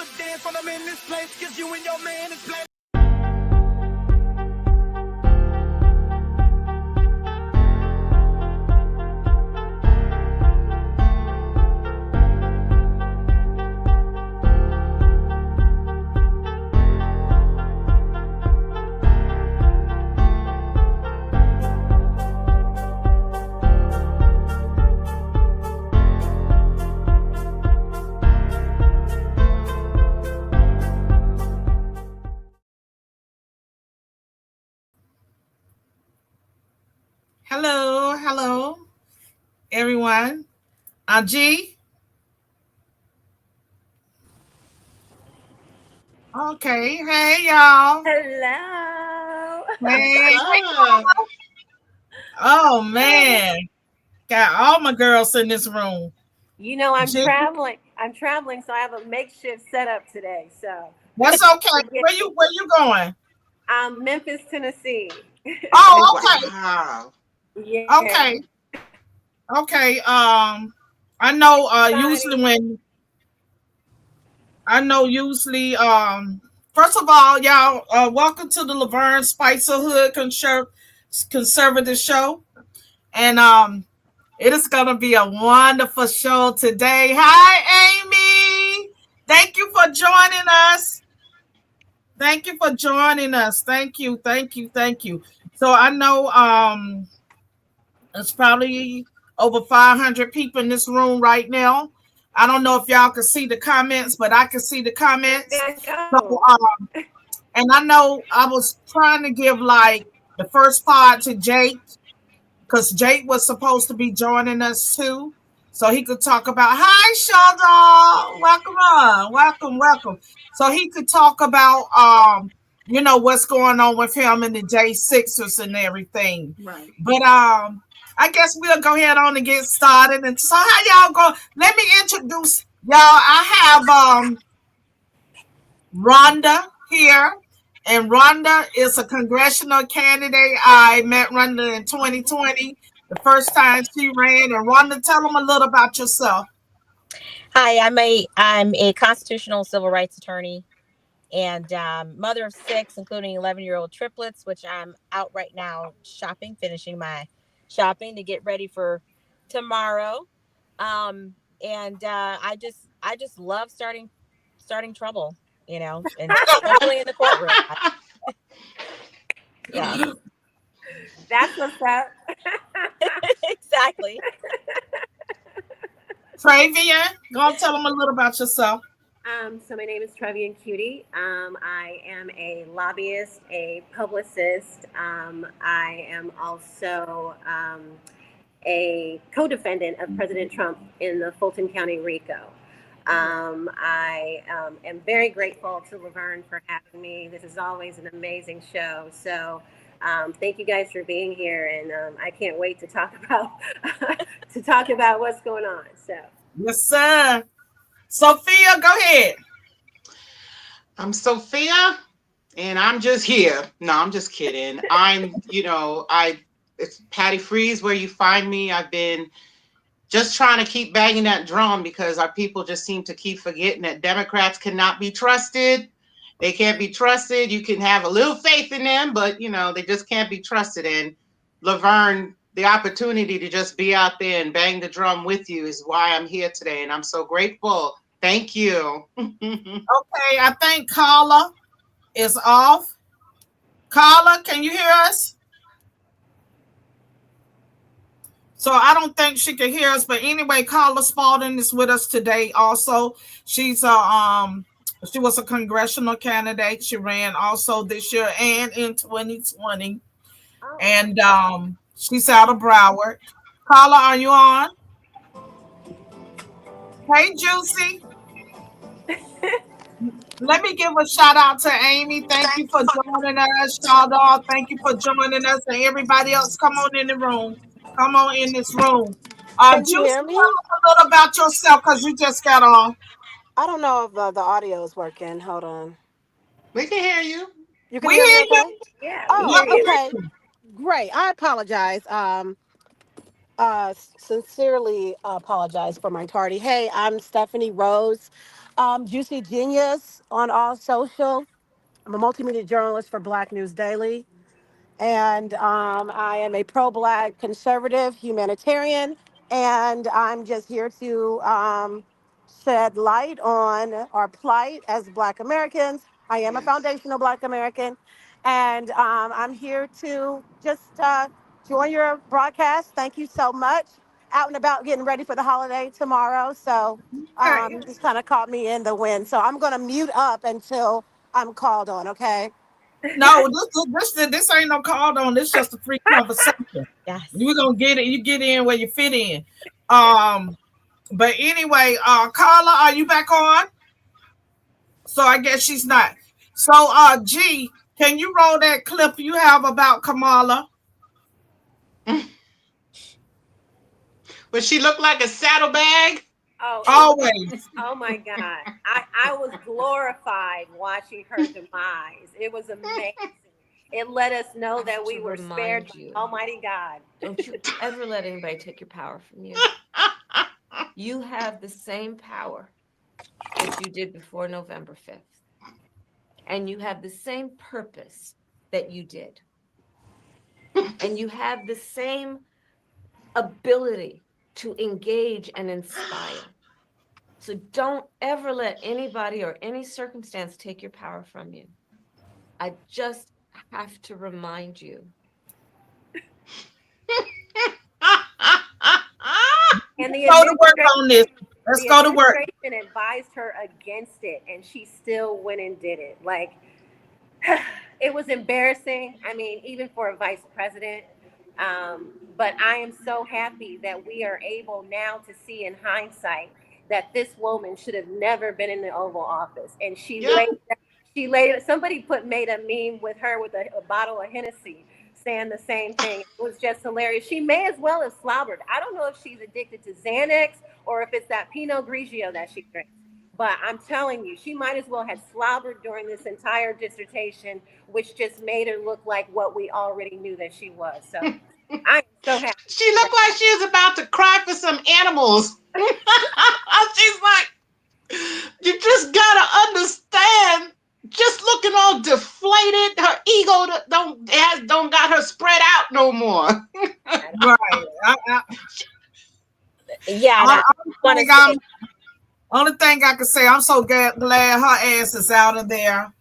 a dance when I'm in this place, cause you and your man is playing. Hello, everyone. G. Okay, hey y'all. Hello. Hey. Hello. Oh man, got all my girls in this room. You know I'm G, traveling. I'm traveling, so I have a makeshift setup today. So that's okay. Where you going? Memphis, Tennessee. Oh, Wow. Yeah. okay, okay. I know. Exciting. First of all, y'all, welcome to the Lavern Spicer Hood Conservative show, and it is gonna be a wonderful show today. Hi, Amy. Thank you for joining us. Thank you for joining us. Thank you. So I know it's probably over 500 people in this room right now. I don't know if y'all can see the comments, but I can see the comments. There you So go. and I know I was trying to give like the first part to Jake because Jake was supposed to be joining us too. So he could talk about, hi, Sheldon. Welcome. So he could talk about, what's going on with him and the J6ers and everything. Right. But I guess we'll go ahead on and get started. And so how y'all go? Let me introduce y'all. I have Ronda here. And Ronda is a congressional candidate. I met Ronda in 2020, the first time she ran. And Ronda, tell them a little about yourself. Hi, I'm a constitutional civil rights attorney and mother of 6, including 11-year-old triplets, which I'm out right now shopping, finishing my shopping to get ready for tomorrow. And I just love starting trouble, and especially in the courtroom. Yeah, That's what's up. exactly. Trevian, go tell them a little about yourself. So my name is Trevian Kutti. I am a lobbyist, a publicist. I am also a co-defendant of President Trump in the Fulton County RICO. I am very grateful to Lavern for having me. This is always an amazing show. So thank you guys for being here, and I can't wait to talk about what's going on. So Yes, sir. Sophia, go ahead. I'm Sophia, and I'm just here. No, I'm just kidding. It's Patty Freeze where you find me. I've been just trying to keep banging that drum because our people just seem to keep forgetting that Democrats cannot be trusted. They can't be trusted. You can have a little faith in them, but they just can't be trusted. And Lavern, the opportunity to just be out there and bang the drum with you is why I'm here today. And I'm so grateful. Thank you. Okay, I think Carla is off. Carla, can you hear us? So I don't think she can hear us, but anyway, Carla Spalding is with us today. Also, she was a congressional candidate. She ran also this year and in 2020, and she's out of Broward. Carla, are you on? Hey, Juicy. Let me give a shout out to Amy. Thank you for joining us, Shawdog. Thank you for joining us, and everybody else. Come on in the room. Come on in this room. Can you Juicy, hear tell me? us a little about yourself because you just got on. I don't know if the audio is working. Hold on. We can hear you. You can We hear me hear you. okay? yeah, we Yeah, Oh, hear we you. hear okay. you. Great. I apologize. Sincerely apologize for my tardy. Hey, I'm Stephanie Rose. Juicy Genius on all social. I'm a multimedia journalist for Black News Daily. And I am a pro-Black conservative humanitarian, and I'm just here to shed light on our plight as Black Americans. I am a Yes. foundational Black American, and I'm here to just join your broadcast. Thank you so much. Out and about getting ready for the holiday tomorrow, so Okay. just kind of caught me in the wind. So I'm going to mute up until I'm called on, okay? No, this ain't no call on. This just a free conversation. Yes. We're gonna get it. You get in where you fit in. But anyway, Carla, are you back on? So I guess she's not. So G, can you roll that clip you have about Kamala? But she looked like a saddlebag. Oh, Always. oh my God. I was glorified watching her demise. It was amazing. It let us know that we were spared by Almighty God. Don't you ever let anybody take your power from you. You have the same power that you did before November 5th. And you have the same purpose that you did. And you have the same ability to engage and inspire. So don't ever let anybody or any circumstance take your power from you. I just have to remind you. And the Go to work on this. Let's go to work. administration advised her against it, and she still went and did it. Like, it was embarrassing. I mean, even for a vice president. But I am so happy that we are able now to see in hindsight that this woman should have never been in the Oval Office. And she laid somebody made a meme with her with a bottle of Hennessy saying the same thing. It was just hilarious. She may as well have slobbered. I don't know if she's addicted to Xanax or if it's that Pinot Grigio that she drinks. But I'm telling you, she might as well have slobbered during this entire dissertation, which just made her look like what we already knew that she was. So I'm so happy. She looked like she was about to cry for some animals. She's like, you just gotta understand. Just looking all deflated, her ego don't got her spread out no more. Right. Yeah. Only thing I can say, I'm so glad her ass is out of there.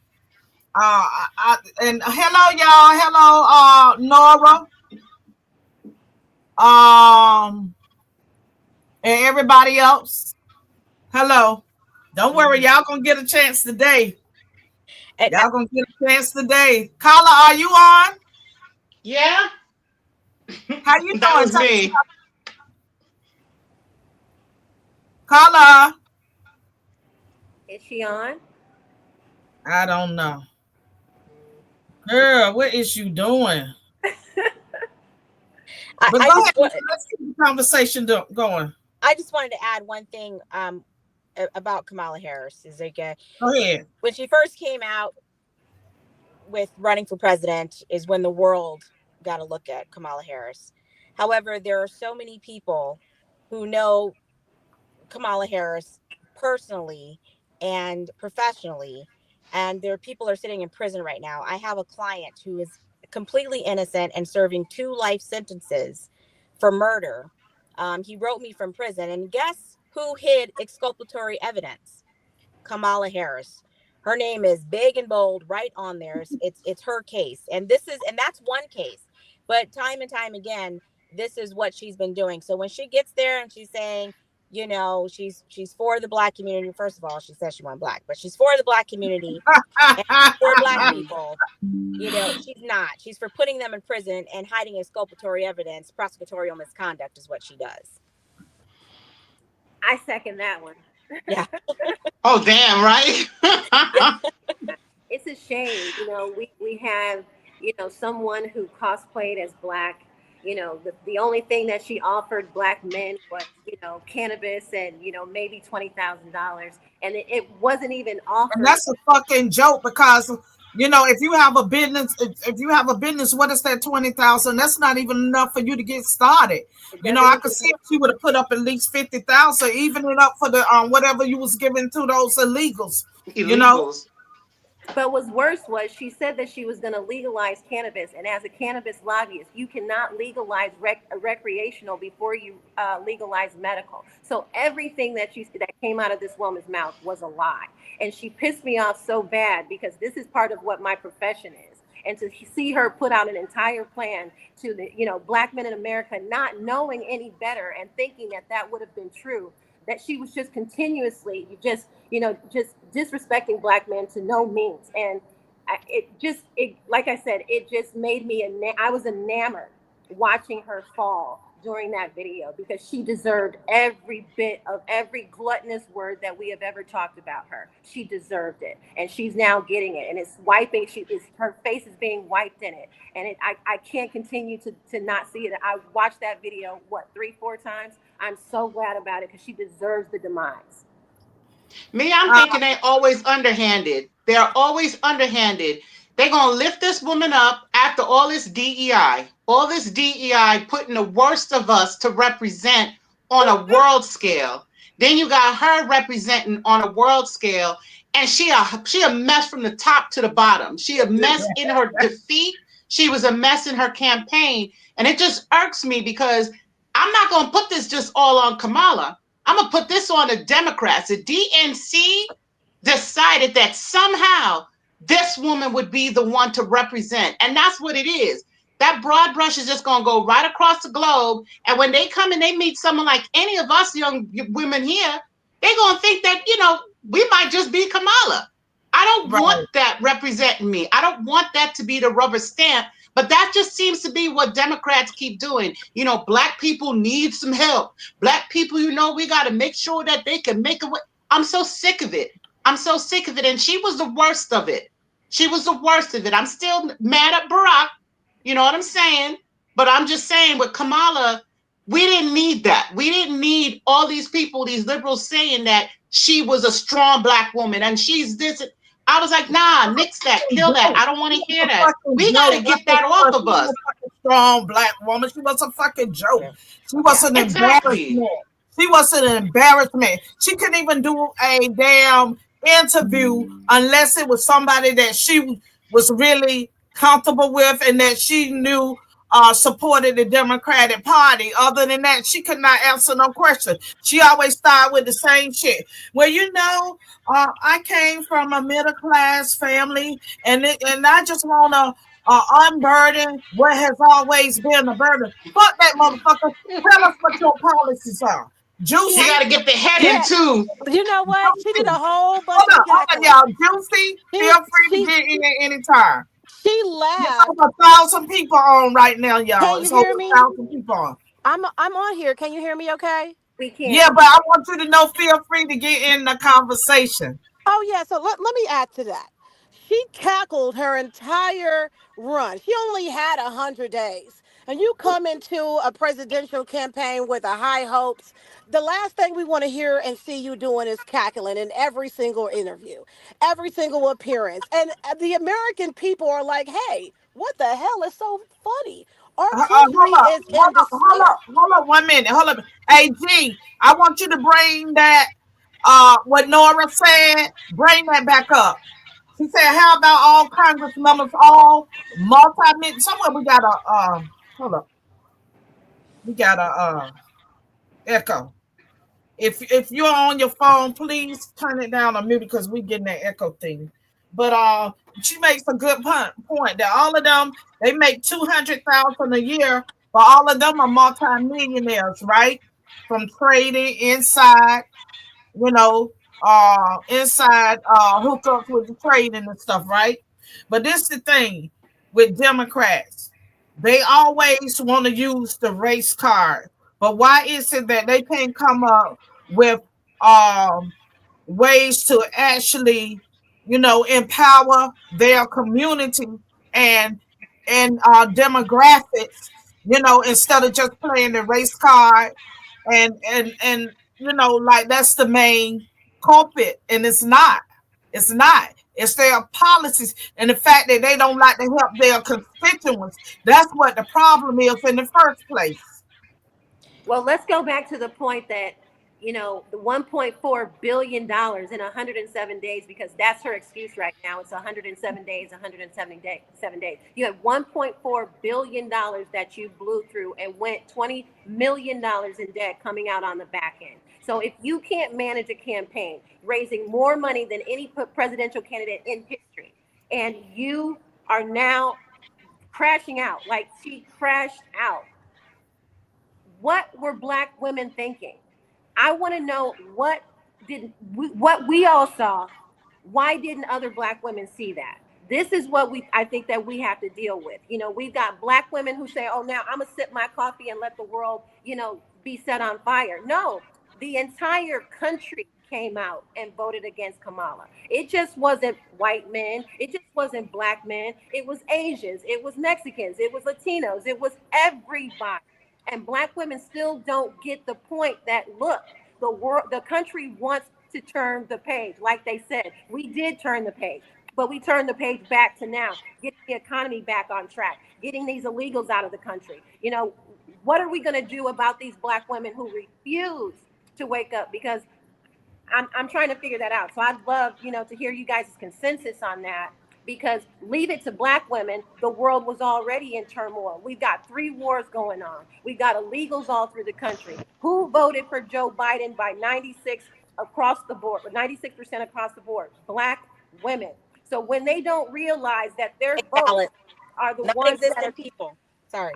And hello, y'all. Hello, Nora. And everybody else. Hello. Don't worry, y'all gonna get a chance today. Y'all gonna get a chance today. Carla, are you on? Yeah. How you doing? That was me. Carla. Is she on? I don't know. Girl, what is you doing? But go ahead. Let's keep the conversation going. I just wanted to add one thing about Kamala Harris. Is okay. Go ahead. When she first came out with running for president is when the world got to look at Kamala Harris. However, there are so many people who know Kamala Harris personally and professionally, and there are people are sitting in prison right now. I have a client who is completely innocent and serving 2 life sentences for murder. He wrote me from prison, and guess who hid exculpatory evidence? Kamala Harris. Her name is big and bold right on there. It's her case, and that's one case. But time and time again, this is what she's been doing. So when she gets there and she's saying, you know, she's for the Black community. First of all, she says she wants Black, but she's for the Black community and for Black people. You know, she's not. She's for putting them in prison and hiding exculpatory evidence. Prosecutorial misconduct is what she does. I second that one. Yeah. Oh, damn, right? It's a shame. You know, we have, you know, someone who cosplayed as Black. You know, the only thing that she offered Black men was, you know, cannabis and, you know, maybe $20,000. And it wasn't even offered. And that's a fucking joke because You know, if you have a business, if you have a business, what is that 20,000? That's not even enough for you to get started. It You know, doesn't I even. could see if she would have put up at least 50,000, even it up for the whatever you was giving to those illegals. You know, Illegals. But what's worse was she said that she was going to legalize cannabis, and as a cannabis lobbyist, you cannot legalize recreational before you legalize medical. So everything that came out of this woman's mouth was a lie, and she pissed me off so bad because this is part of what my profession is. And to see her put out an entire plan to the black men in America, not knowing any better and thinking that that would have been true, that she was just continuously just disrespecting black men to no means. And it like I said, it just made me I was enamored watching her fall during that video because she deserved every bit of every gluttonous word that we have ever talked about her. She deserved it, and she's now getting it, and it's wiping. Her face is being wiped in it, and I can't continue to not see it. I watched that video 3-4 times. I'm so glad about it because she deserves the demise. Me, I'm uh, thinking they always underhanded. They're always underhanded. They're gonna lift this woman up after all this DEI putting the worst of us to represent on a world scale. Then you got her representing on a world scale, and she a mess from the top to the bottom. She a mess in her defeat. She was a mess in her campaign, and it just irks me because I'm not gonna put this just all on Kamala. I'm gonna put this on the Democrats. The DNC decided that somehow this woman would be the one to represent, and that's what it is. That broad brush is just gonna go right across the globe, and when they come and they meet someone like any of us young women here, they're gonna think that we might just be Kamala. I don't want right. that representing me. I don't want that to be the rubber stamp. But that just seems to be what Democrats keep doing. Black people need some help. Black people, we got to make sure that they can make it. I'm so sick of it. I'm so sick of it. And she was the worst of it. She was the worst of it. I'm still mad at Barack. You know what I'm saying? But I'm just saying with Kamala, we didn't need that. We didn't need all these people, these liberals saying that she was a strong black woman and she's this. I was like, nah, nix that, kill that. I don't want to She hear was a that. fucking We got joke. to get that off of She was us. a fucking strong black woman. She was a fucking joke. She was an Exactly. embarrassment. She was an embarrassment. She couldn't even do a damn interview unless it was somebody that she was really comfortable with and that she knew supported the Democratic Party. Other than that, she could not answer no question. She always started with the same shit. Well, I came from a middle class family, and I just want to unburden what has always been a burden. Fuck that motherfucker. Tell us what your policies are. She You had, Juicy. got to get the heading yeah. too. You know what? She did a Juicy. whole bunch Hold of on, cackling. y'all. Juicy, She feel free to she get in at any time. she There's laughed. over 1,000 people on right now, y'all. Can you It's over hear a me? 1,000 people on. I'm on here. Can you hear me? Okay. We Yeah, can. but I want you to know, feel free to get in the conversation. Oh yeah, so let me add to that. She cackled her entire run. She only had 100 days. And you come into a presidential campaign with a high hopes. The last thing we want to hear and see you doing is cackling in every single interview, every single appearance. And the American people are like, hey, what the hell is so funny? Our country is in despair. Hold up 1 minute. Hold up. Hey, G, I want you to bring that, what Nora said, bring that back up. She said, how about all Congress members, all multi-million, somewhere we got hold up, we got echo. If you're on your phone, please turn it down or mute because we getting that echo thing. But she makes a good point that all of them they make 200,000 a year, but all of them are multi-millionaires, right? From trading inside, you know, inside hookups with the trading and stuff, right? But this is the thing with Democrats. They always want to use the race card. But why is it that they can't come up with um, ways to actually, empower their community and demographics, instead of just playing the race card and like that's the main culprit, and it's not. It's not. It's their policies and the fact that they don't like to help their constituents. That's what the problem is in the first place. Well, let's go back to the point that, the $1.4 billion in 107 days, because that's her excuse right now. It's 107 days, 7 days. You had $1.4 billion that you blew through and went $20 million in debt coming out on the back end. So if you can't manage a campaign, raising more money than any presidential candidate in history, and you are now crashing out, like she crashed out, what were Black women thinking? I want to know what we all saw. Why didn't other Black women see that? This is what I think that we have to deal with. We've got Black women who say, "Oh, now I'm gonna sip my coffee and let the world, be set on fire." No, the entire country came out and voted against Kamala. It just wasn't white men. It just wasn't Black men. It was Asians. It was Mexicans. It was Latinos. It was everybody. And Black women still don't get the point that, look, the country wants to turn the page. Like they said, we did turn the page, but we turned the page back to now, getting the economy back on track, getting these illegals out of the country. What are we going to do about these Black women who refuse to wake up? Because I'm trying to figure that out. So I'd love, to hear you guys' consensus on that. Because leave it to Black women, the world was already in turmoil. We've got 3 wars going on. We've got illegals all through the country. Who voted for Joe Biden by 96% across the board? Black women. So when they don't realize that their votes are the ones that are people. Sorry.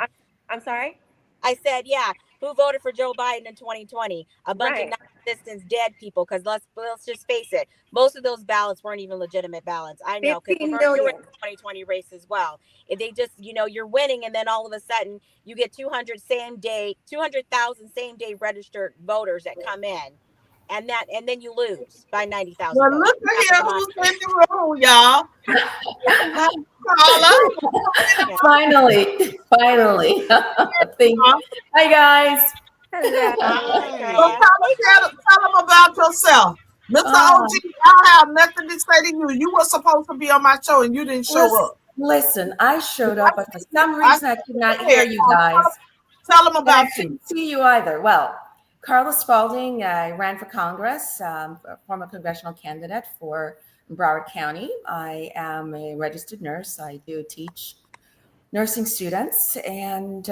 I'm sorry? I said, yeah, who voted for Joe Biden in 2020? A bunch of non-existent dead people, because let's just face it, most of those ballots weren't even legitimate ballots. I know, because you're in the 2020 race as well. If they just, you're winning, and then all of a sudden you get 200,000 same-day registered voters that come in, and then you lose by 90,000. Well, look at here who's in the room, y'all. Finally. Hi, guys. Hello. Tell them about yourself. Mr. OG, I have nothing to say to you. You were supposed to be on my show and you didn't show up. Listen, I showed up, but for some reason I could not hear you guys. Tell them about you. I couldn't see you either. Well, Carla Spalding, I ran for Congress, former congressional candidate for Broward County. I am a registered nurse. I do teach nursing students, and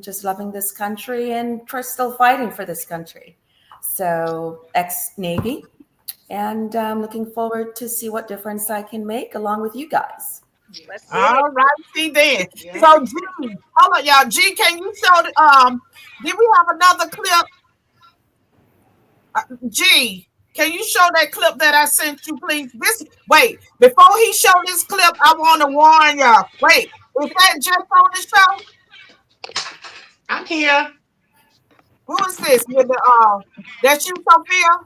just loving this country and still fighting for this country. So ex-Navy, and looking forward to see what difference I can make along with you guys. All right, see then. Yeah. So G, hold on, y'all. G, can you show did we have another clip? G, can you show that clip that I sent you, please? Wait, before he show this clip, I want to warn y'all. Wait, is that just on the show? I'm here. Who is this? With the that's you, Sophia?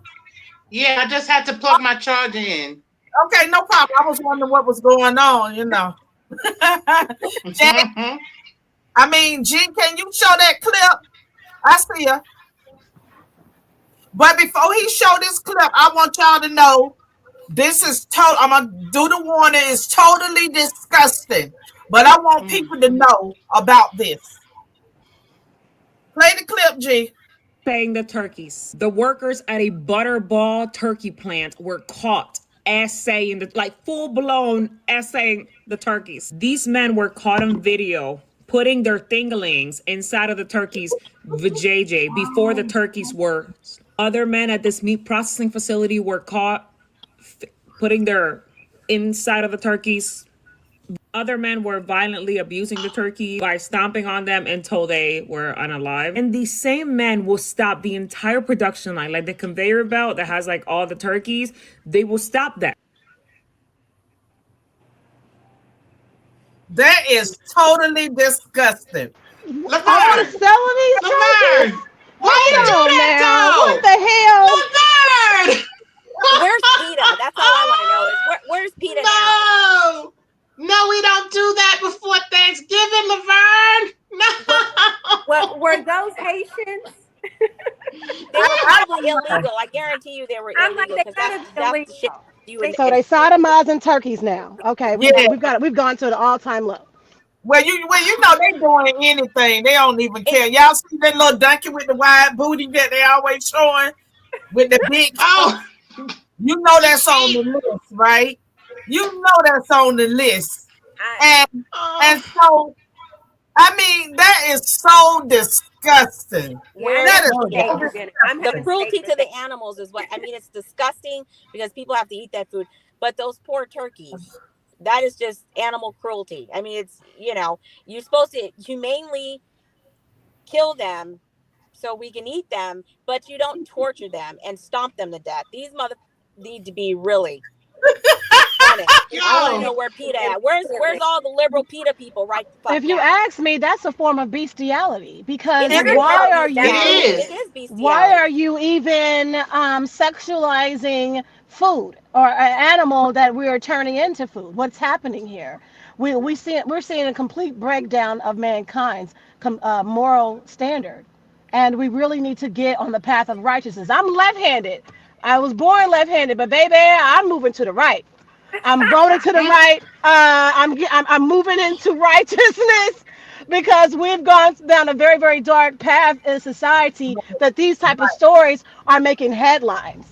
Yeah, I just had to plug my charger in. Okay, no problem. I was wondering what was going on, Jen, G, can you show that clip? I see her. But before he show this clip, I want y'all to know this is total. I'm gonna do the warning. It's totally disgusting. But I want people to know about this. Play the clip, G. Saying the turkeys. The workers at a Butterball turkey plant were caught assaying, full-blown assaying the turkeys. These men were caught on video putting their thinglings inside of the turkeys' vajayjay before the turkeys were. Other men at this meat processing facility were caught putting their inside of the turkeys. Other men were violently abusing the turkey by stomping on them until they were unalive. And these same men will stop the entire production line, like the conveyor belt that has all the turkeys. They will stop that. That is totally disgusting. Lavern, selling these turkeys? why you do that though? What the hell? Lavern! Where's PETA? That's all I want to know is where's PETA now? No, we don't do that before Thanksgiving, Lavern. No. Were those Haitians? They were probably illegal. I guarantee you they were illegal, because that's the shit So they sodomizing turkeys now. Okay, Yeah. we've gone to the all-time low. Well, you know they doing anything. They don't even care. Y'all see that little donkey with the wide booty that they always showing with the big. Oh, You know that's on the list, right? You know that's on the list, and oh. so I mean that is so disgusting. Yeah, That is I'm so gonna say The disgusting. cruelty to the animals is what I mean. It's disgusting because people have to eat that food. But those poor turkeys, that is just animal cruelty. I mean, it's you're supposed to humanely kill them so we can eat them, but you don't torture them and stomp them to death. These mother need to be really punished. And I want to Yo, know where PETA at. Where's all the liberal PETA people right the fuck If you now? ask me, that's a form of bestiality because It is a why form are of you it It is. is why are bestiality. you even sexualizing food or an animal that we are turning into food? What's happening here? We're seeing a complete breakdown of mankind's moral standard, and we really need to get on the path of righteousness. I'm left-handed. I was born left-handed, but baby, I'm moving to the right. I'm voting to the right. I'm moving into righteousness because we've gone down a very, very dark path in society that these type of stories are making headlines.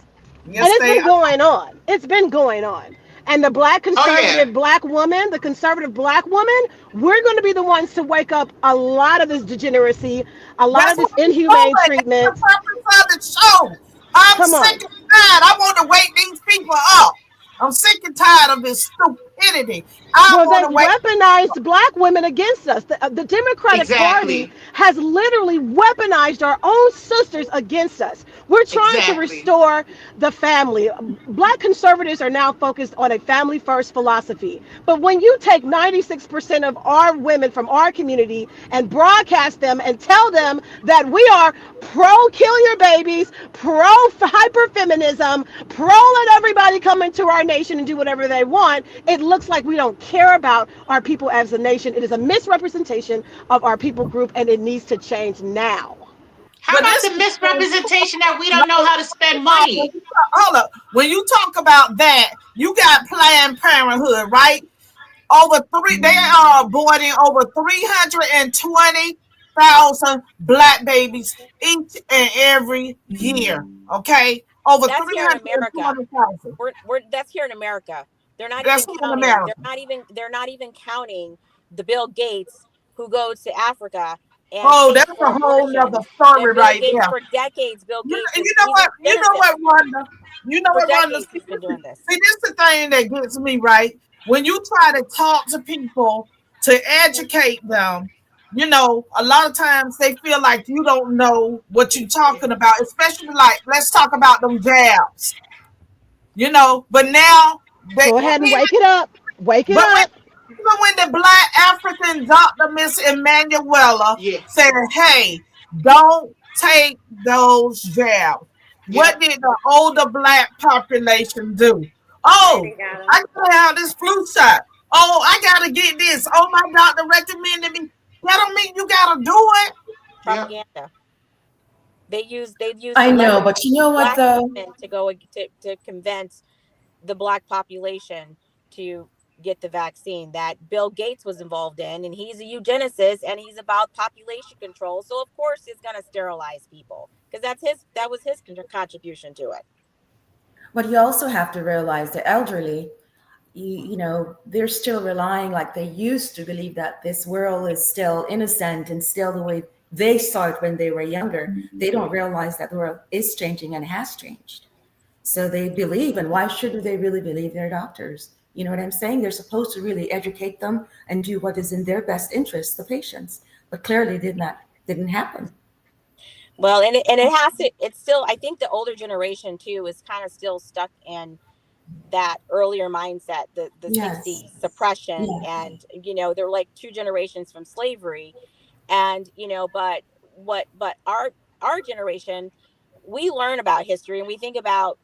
And Yes, it's they been are. going on. It's been going on. And the black Oh yeah. conservative black woman, the conservative black woman, we're going to be the ones to wake up a lot of this degeneracy, a lot That's of what this we're inhumane doing. That's the treatment. purpose of the show. I'm Come sick on. and tired. I want to wake these people up. I'm sick and tired of this stupidity. I Well, want they've to wake. weaponized black women against us. The Democratic Party Exactly. has literally weaponized our own sisters against us. We're trying to Exactly. restore the family. Black conservatives are now focused on a family first philosophy. But when you take 96% of our women from our community and broadcast them and tell them that we are pro kill your babies, pro hyperfeminism, pro let everybody come into our nation and do whatever they want, it looks like we don't care about our people as a nation. It is a misrepresentation of our people group, and it needs to change now. How But about this the is misrepresentation that we no, don't know how to spend when money? hold up. When you talk about that, you got Planned Parenthood, right? Over three, they are aborting over 320,000 black babies each and every year. Okay, over That's here in America. 320,000. We're That's here in America. They're not That's even here in counting. America. They're not even counting the Bill Gates who goes to Africa and Oh, pays that's for a whole nother abortions. story And Bill right Gates there. for decades, Bill Gates You is know he's a what? You know eugenicist. what, Rhonda? You know For what, Rhonda? decades he's been doing this. See, this is the thing that gets me right. When you try to talk to people to educate them, you know, a lot of times they feel like you don't know what you're talking about, especially like, let's talk about them jabs, you know, but now they Go ahead and wake it up. Wake it but up. even when the black African doctor, Miss Emanuela, Yeah. said, hey, don't take those jabs. What Yep. did the older black population do? Right, Oh, they got I 'em. gotta have this flu shot. Oh, I gotta get this. Oh, my doctor recommended me. That don't mean you gotta do it. Yep. Propaganda. They use I know, celebrities, but you know what black though? women to go to convince the black population to get the vaccine that Bill Gates was involved in, and he's a eugenicist and he's about population control. So of course he's going to sterilize people because that was his contribution to it. But you also have to realize the elderly, they're still relying like they used to believe that this world is still innocent and still the way they saw it when they were younger. They don't realize that the world is changing and has changed. So they believe, and why shouldn't they really believe their doctors? You know what I'm saying? They're supposed to really educate them and do what is in their best interest, the patients. But clearly didn't happen. Well, and it has to. It's still. I think the older generation too is kind of still stuck in that earlier mindset, the Yes. 60s suppression, Yeah. and they're like two generations from slavery, and but our generation, we learn about history and we think about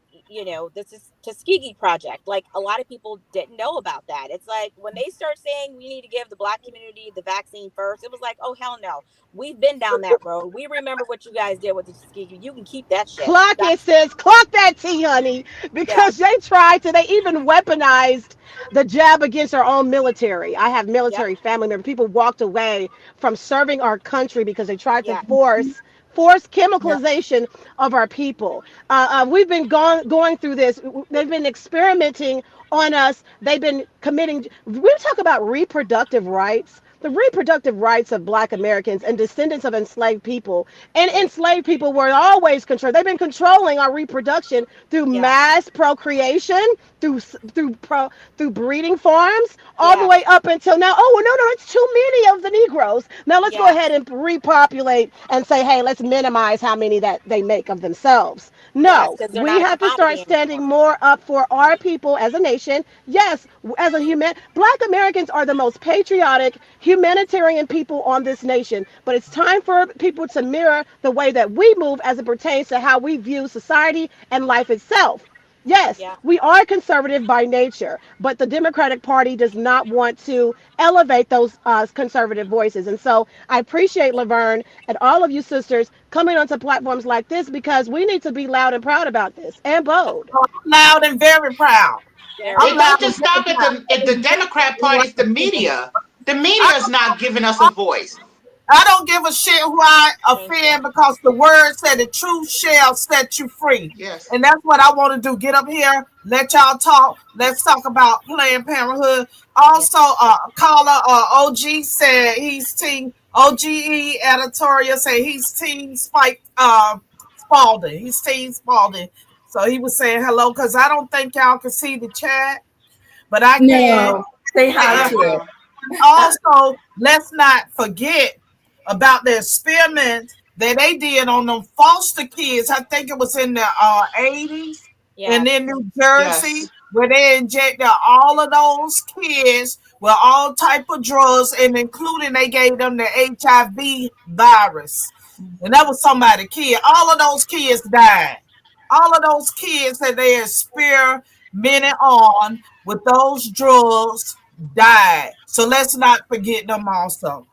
this is Tuskegee Project. Like, a lot of people didn't know about that. It's like when they start saying we need to give the Black community the vaccine first, it was like, oh, hell no. We've been down that road. We remember what you guys did with the Tuskegee. You can keep that shit. Clock it, sis. Clock that tea, honey. Yeah. Because they even weaponized the jab against our own military. I have Yep. military family members. People walked away from serving our country because they tried to Yeah. force Yeah. chemicalization of our people. We've been going through this. They've been experimenting on us. They've been committing. We talk about reproductive rights. The reproductive rights of Black Americans and descendants of enslaved people. And Right. enslaved people were always controlled. They've been controlling our reproduction through Yeah. mass procreation, through breeding farms, all the Yeah. way up until now. Oh, well, no, it's too many of the Negroes. Now let's go Yeah. ahead and repopulate and say, hey, let's minimize how many that they make of themselves. Yes, No, because they're we not a have to start commodity standing anymore. more up for our people as a nation. Yes, as a human, Black Americans are the most patriotic, humanitarian people on this nation. But it's time for people to mirror the way that we move as it pertains to how we view society and life itself. Yes, Yeah. we are conservative by nature, but the Democratic Party does not want to elevate those conservative voices. And so I appreciate Lavern and all of you sisters coming onto platforms like this because we need to be loud and proud about this and bold. I'm loud and very proud. Very I'm It proud. loud don't and just very stop at the Democrat Party, it's the proud. media. The media I is not giving us a don't, voice. I don't give a shit who I Thank you. offend because the word said the truth shall set you free. Yes. And that's what I want to do. Get up here, let y'all talk. Let's talk about Planned Parenthood. Yeah. Also, caller OG said he's team OGE editorial said he's team Spike Spalding. He's team Spalding. So he was saying hello because I don't think y'all can see the chat, but I can. No, say hi And to it. also, let's not forget about the experiment that they did on them foster kids. I think it was in the 80s Yeah. and in New Jersey, Yes. where they injected all of those kids with all type of drugs, and including they gave them the HIV virus. And that was somebody kid. All of those kids died. All of those kids that they experimented on with those drugs died. So let's not forget them also.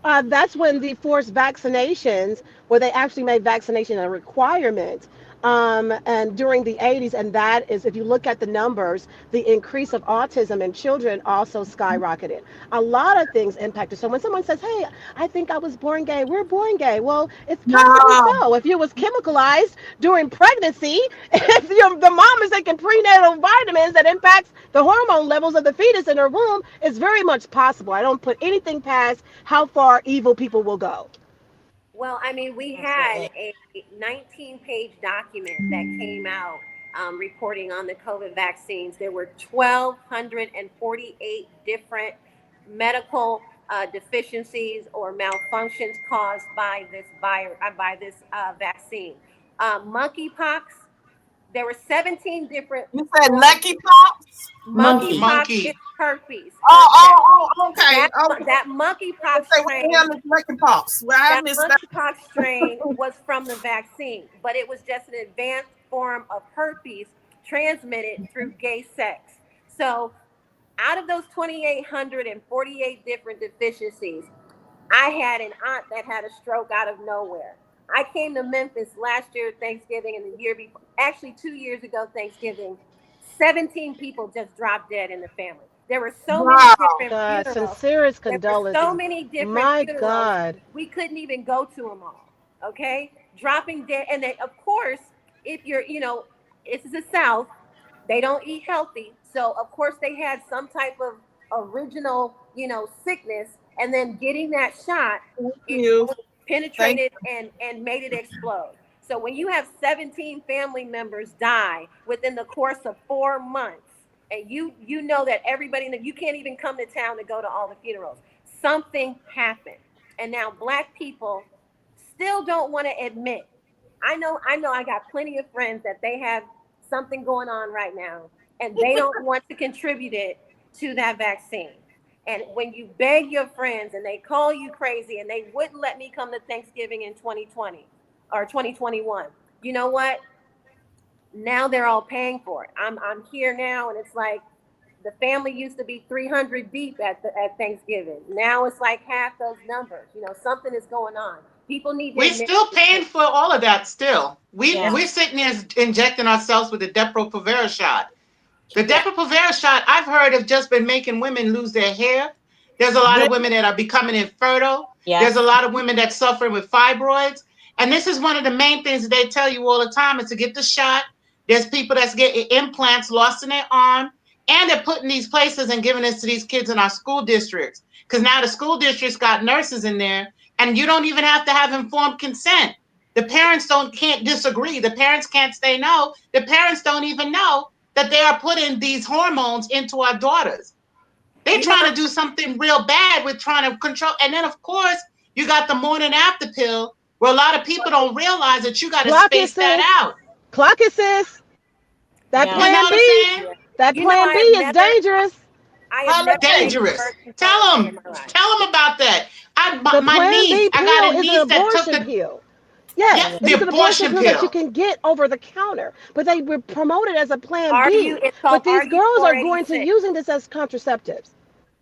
That's when the forced vaccinations, where they actually made vaccination a requirement, and during the 80s, and that is, if you look at the numbers, the increase of autism in children also skyrocketed. A lot of things impacted. So when someone says, hey, I think I was born gay, we're born gay. Well, it's possibly No, so. If you was chemicalized during pregnancy, if the mom is taking prenatal vitamins that impacts the hormone levels of the fetus in her womb, it's very much possible. I don't put anything past how far evil people will go. Well, I mean, we had Absolutely. a 19-page document that came out reporting on the COVID vaccines. There were 1,248 different medical deficiencies or malfunctions caused by this vaccine. Monkeypox. There were 17 different you said forms. Lucky Pops? Monkey. Monkeypox is Monkey. herpes. Okay. Okay. That monkeypox Say what the strain hell is Lucky Pops? Well, I that missed that. monkeypox strain was from the vaccine, but it was just an advanced form of herpes transmitted through gay sex. So, out of those 2,848 different deficiencies, I had an aunt that had a stroke out of nowhere. I came to Memphis last year, Thanksgiving, and the year before, actually 2 years ago, Thanksgiving, 17 people just dropped dead in the family. There were so many Wow. different God, funerals. sincerest There were so condolences. many different My funerals. God. We couldn't even go to them all. Okay, dropping dead, and then of course, if you're, this is the South, they don't eat healthy, so of course they had some type of original, sickness, and then getting that shot, Thank it you. Thank penetrated and made it explode. So when you have 17 family members die within the course of 4 months, and you know that everybody, you can't even come to town to go to all the funerals, something happened. And now Black people still don't want to admit. I got plenty of friends that they have something going on right now, and they don't want to contribute it to that vaccine. And when you beg your friends and they call you crazy and they wouldn't let me come to Thanksgiving in 2020 or 2021, you know what? now they're all paying for it. I'm here now, and it's like the family used to be 300 deep at Thanksgiving. Now it's like half those numbers. You know, something is going on. People need to We're admit still paying for all of that still. Yeah. We're sitting there injecting ourselves with the Depo-Provera shot. The Depo-Provera shot, I've heard, have just been making women lose their hair. There's a lot of women that are becoming infertile. Yes. There's a lot of women that suffering with fibroids. And this is one of the main things that they tell you all the time is to get the shot. There's people that's getting implants lost in their arm. And they're putting these places and giving this to these kids in our school districts. Because now the school districts got nurses in there, and you don't even have to have informed consent. The parents can't disagree. The parents can't say no. The parents don't even know that they are putting these hormones into our daughters. They're trying to do something real bad with trying to control. And then, of course, you got the morning after pill, where a lot of people don't realize that you got to space that out. Clock it, sis. That Yeah. You know plan what I'm B. saying? That You know, plan B is dangerous. I have never Dangerous. Tell them about that. The My plan niece, B I got pill a is niece an that took abortion the pill. Yes, the it's an abortion abortion pill that you pill. can get over the counter, but they were promoted as a plan Are B. you? It's called But these girls are going to RU486. using this as contraceptives.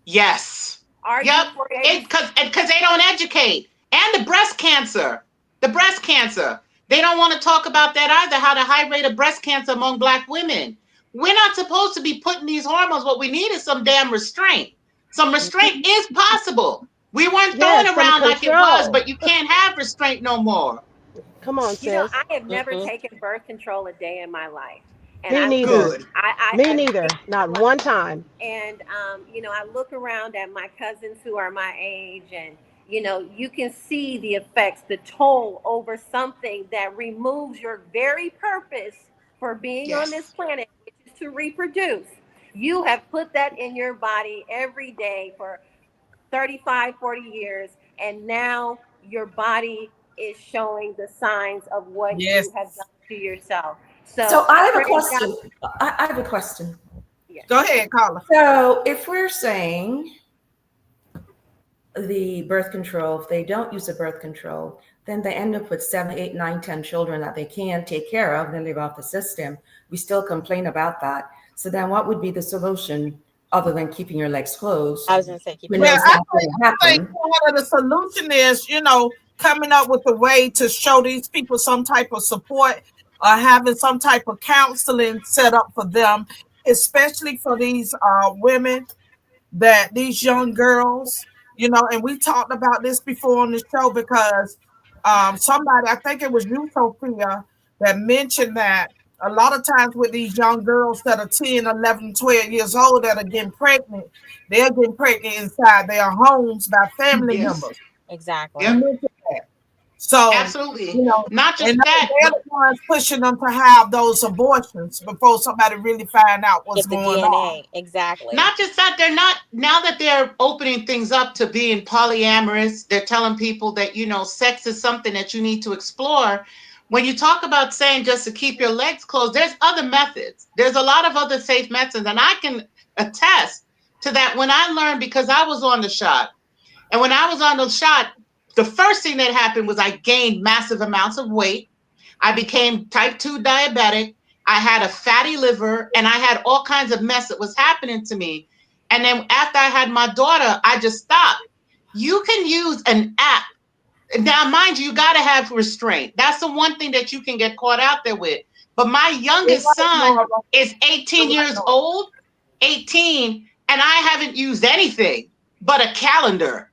Yes. Yep. RU486. Because they don't educate. And the breast cancer. The breast cancer. They don't want to talk about that either, how the high rate of breast cancer among Black women. We're not supposed to be putting these hormones. What we need is some damn restraint. Some restraint is possible. We weren't throwing Yes, some around like it was, control. but you can't have restraint no more. Come on, You know, sis. I have never taken birth control a day in my life, and Me I neither. Good. Me neither. Not one time. And you know, I look around at my cousins who are my age, and you know, you can see the effects, the toll over something that removes your very purpose for being on this planet, which is to reproduce. You have put that in your body every day for 35, 40 years, and now your body is showing the signs of what Yes. you have done to yourself. So I have a praise question. God. I have a question. Yes. Go ahead, Carla. So if we're saying the birth control, if they don't use the birth control, then they end up with 7, 8, 9, 10 children that they can't take care of, and then they go off the system. We still complain about that. So then what would be the solution other than keeping your legs closed? I was going to say, keep We your know legs it's I not going to think happen. part of the solution is, coming up with a way to show these people some type of support or having some type of counseling set up for them, especially for these women, that these young girls, and we talked about this before on the show because somebody, I think it was you, Sophia, that mentioned that a lot of times with these young girls that are 10, 11, 12 years old that are getting pregnant, they're getting pregnant inside their homes by family members. Exactly. Yep. So, Absolutely. Not just and that, they're the ones pushing them to have those abortions before somebody really find out what's Get the going DNA. on. Exactly. not just that, they're not, now that they're opening things up to being polyamorous, they're telling people that, sex is something that you need to explore. When you talk about saying just to keep your legs closed, there's other methods. There's a lot of other safe methods. And I can attest to that when I learned, because I was on the shot. And when I was on the shot, the first thing that happened was I gained massive amounts of weight. I became type 2 diabetic. I had a fatty liver, and I had all kinds of mess that was happening to me. And then after I had my daughter, I just stopped. You can use an app. Now, mind you, you got to have restraint. That's the one thing that you can get caught out there with. But my youngest son is 18 years old, 18, and I haven't used anything but a calendar.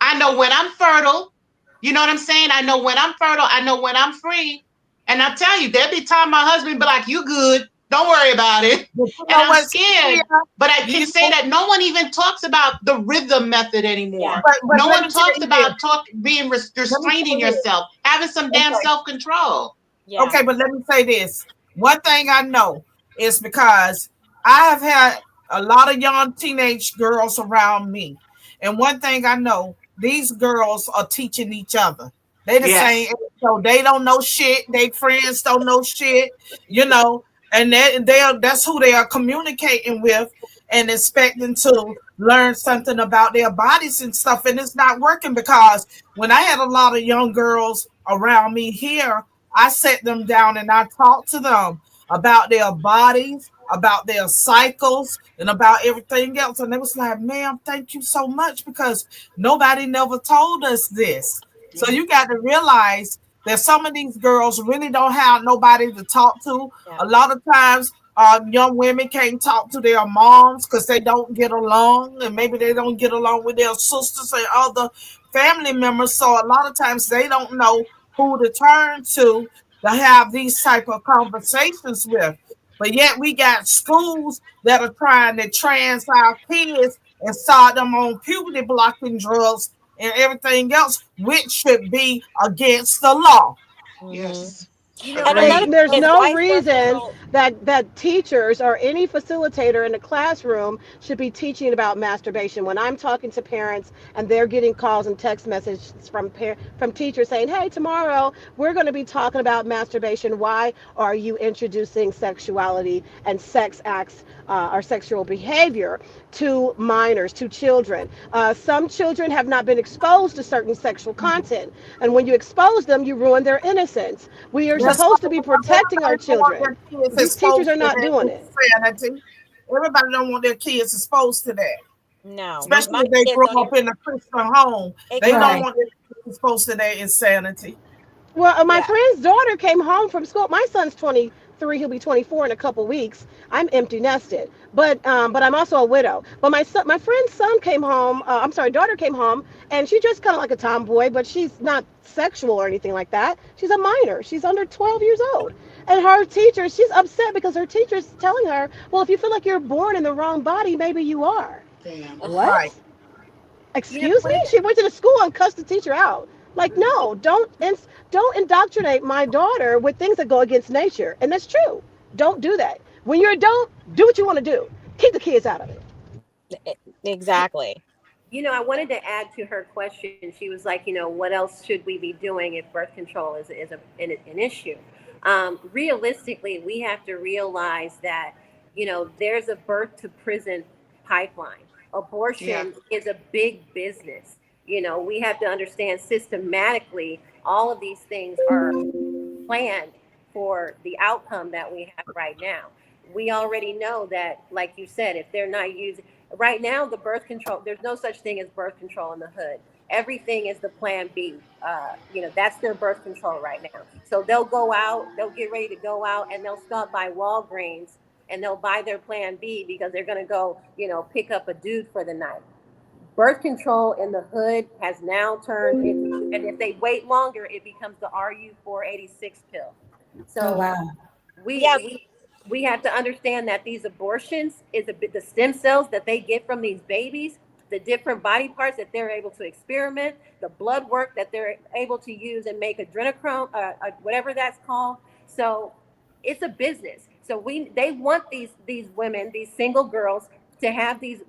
I know when I'm fertile. You know what I'm saying? I know when I'm fertile. I know when I'm free. And I'll tell you, there'll be time my husband be like, you good. Don't worry about it. And I'm scared. But I can say that no one even talks about the rhythm method anymore. But No let one me tell talks you about this. restraining yourself, having some damn self-control. Yeah. Okay, but let me say this. One thing I know is because I have had a lot of young teenage girls around me. And one thing I know, these girls are teaching each other. They the same, so they don't know shit. They friends don't know shit, and that's who they are communicating with and expecting to learn something about their bodies and stuff. And it's not working because when I had a lot of young girls around me here, I set them down and I talked to them about their bodies, about their cycles, and about everything else. And they was like, ma'am, thank you so much, because nobody never told us this. So you got to realize that some of these girls really don't have nobody to talk to. Yeah. A lot of times, young women can't talk to their moms because they don't get along, and maybe they don't get along with their sisters and other family members. So a lot of times they don't know who to turn to have these type of conversations with. But yet we got schools that are trying to trans our kids and start them on puberty blocking drugs and everything else, which should be against the law. Yes. You know, And I another And Agreed. there's thing is, no why is birth reason control? that teachers or any facilitator in the classroom should be teaching about masturbation. When I'm talking to parents and they're getting calls and text messages from teachers saying, "Hey, tomorrow we're going to be talking about masturbation. Why are you introducing sexuality and sex acts or sexual behavior to minors, to children? Some children have not been exposed to certain sexual content, and when you expose them, you ruin their innocence. We are That's supposed to be why protecting our everybody don't want children. their kids These teachers exposed are to not doing that it. insanity. Everybody don't want their kids exposed to that, No, especially my if they kids grew don't up even. in a Christian home. They don't Exactly. Right. want their kids exposed to that insanity. Well, my Yeah. friend's daughter came home from school. My son's 23; he'll be 24 in a couple weeks. I'm empty nested, but I'm also a widow. But my friend's son came home. I'm sorry, daughter came home, and she dressed kind of like a tomboy, but she's not sexual or anything like that. She's a minor. She's under 12 years old. And her teacher, she's upset because her teacher's telling her, well, if you feel like you're born in the wrong body, maybe you are. Damn. Right. What? you know, Excuse one me? of the She went to the school and cussed the teacher out. Like, no, don't indoctrinate my daughter with things that go against nature. And that's true. Don't do that. When you're adult, do what you want to do. Keep the kids out of it. Exactly. I wanted to add to her question. She was like, what else should we be doing if birth control is an issue? Realistically, we have to realize that, there's a birth to prison pipeline. Yeah. Abortion is a big business. We have to understand systematically all of these things are planned for the outcome that we have right now. We already know that, like you said, if they're not using right now, the birth control, there's no such thing as birth control in the hood. Everything is the plan B. That's their birth control right now. So they'll go out, they'll get ready to go out, and they'll stop by Walgreens and they'll buy their plan B because they're going to go, pick up a dude for the night. Birth control in the hood has now turned into, and if they wait longer, it becomes the RU486 pill. Oh, So wow. we Yeah. we we have to understand that these abortions is the stem cells that they get from these babies, the different body parts that they're able to experiment, the blood work that they're able to use and make adrenochrome, whatever that's called. So it's a business. So they want these women, these single girls, to have these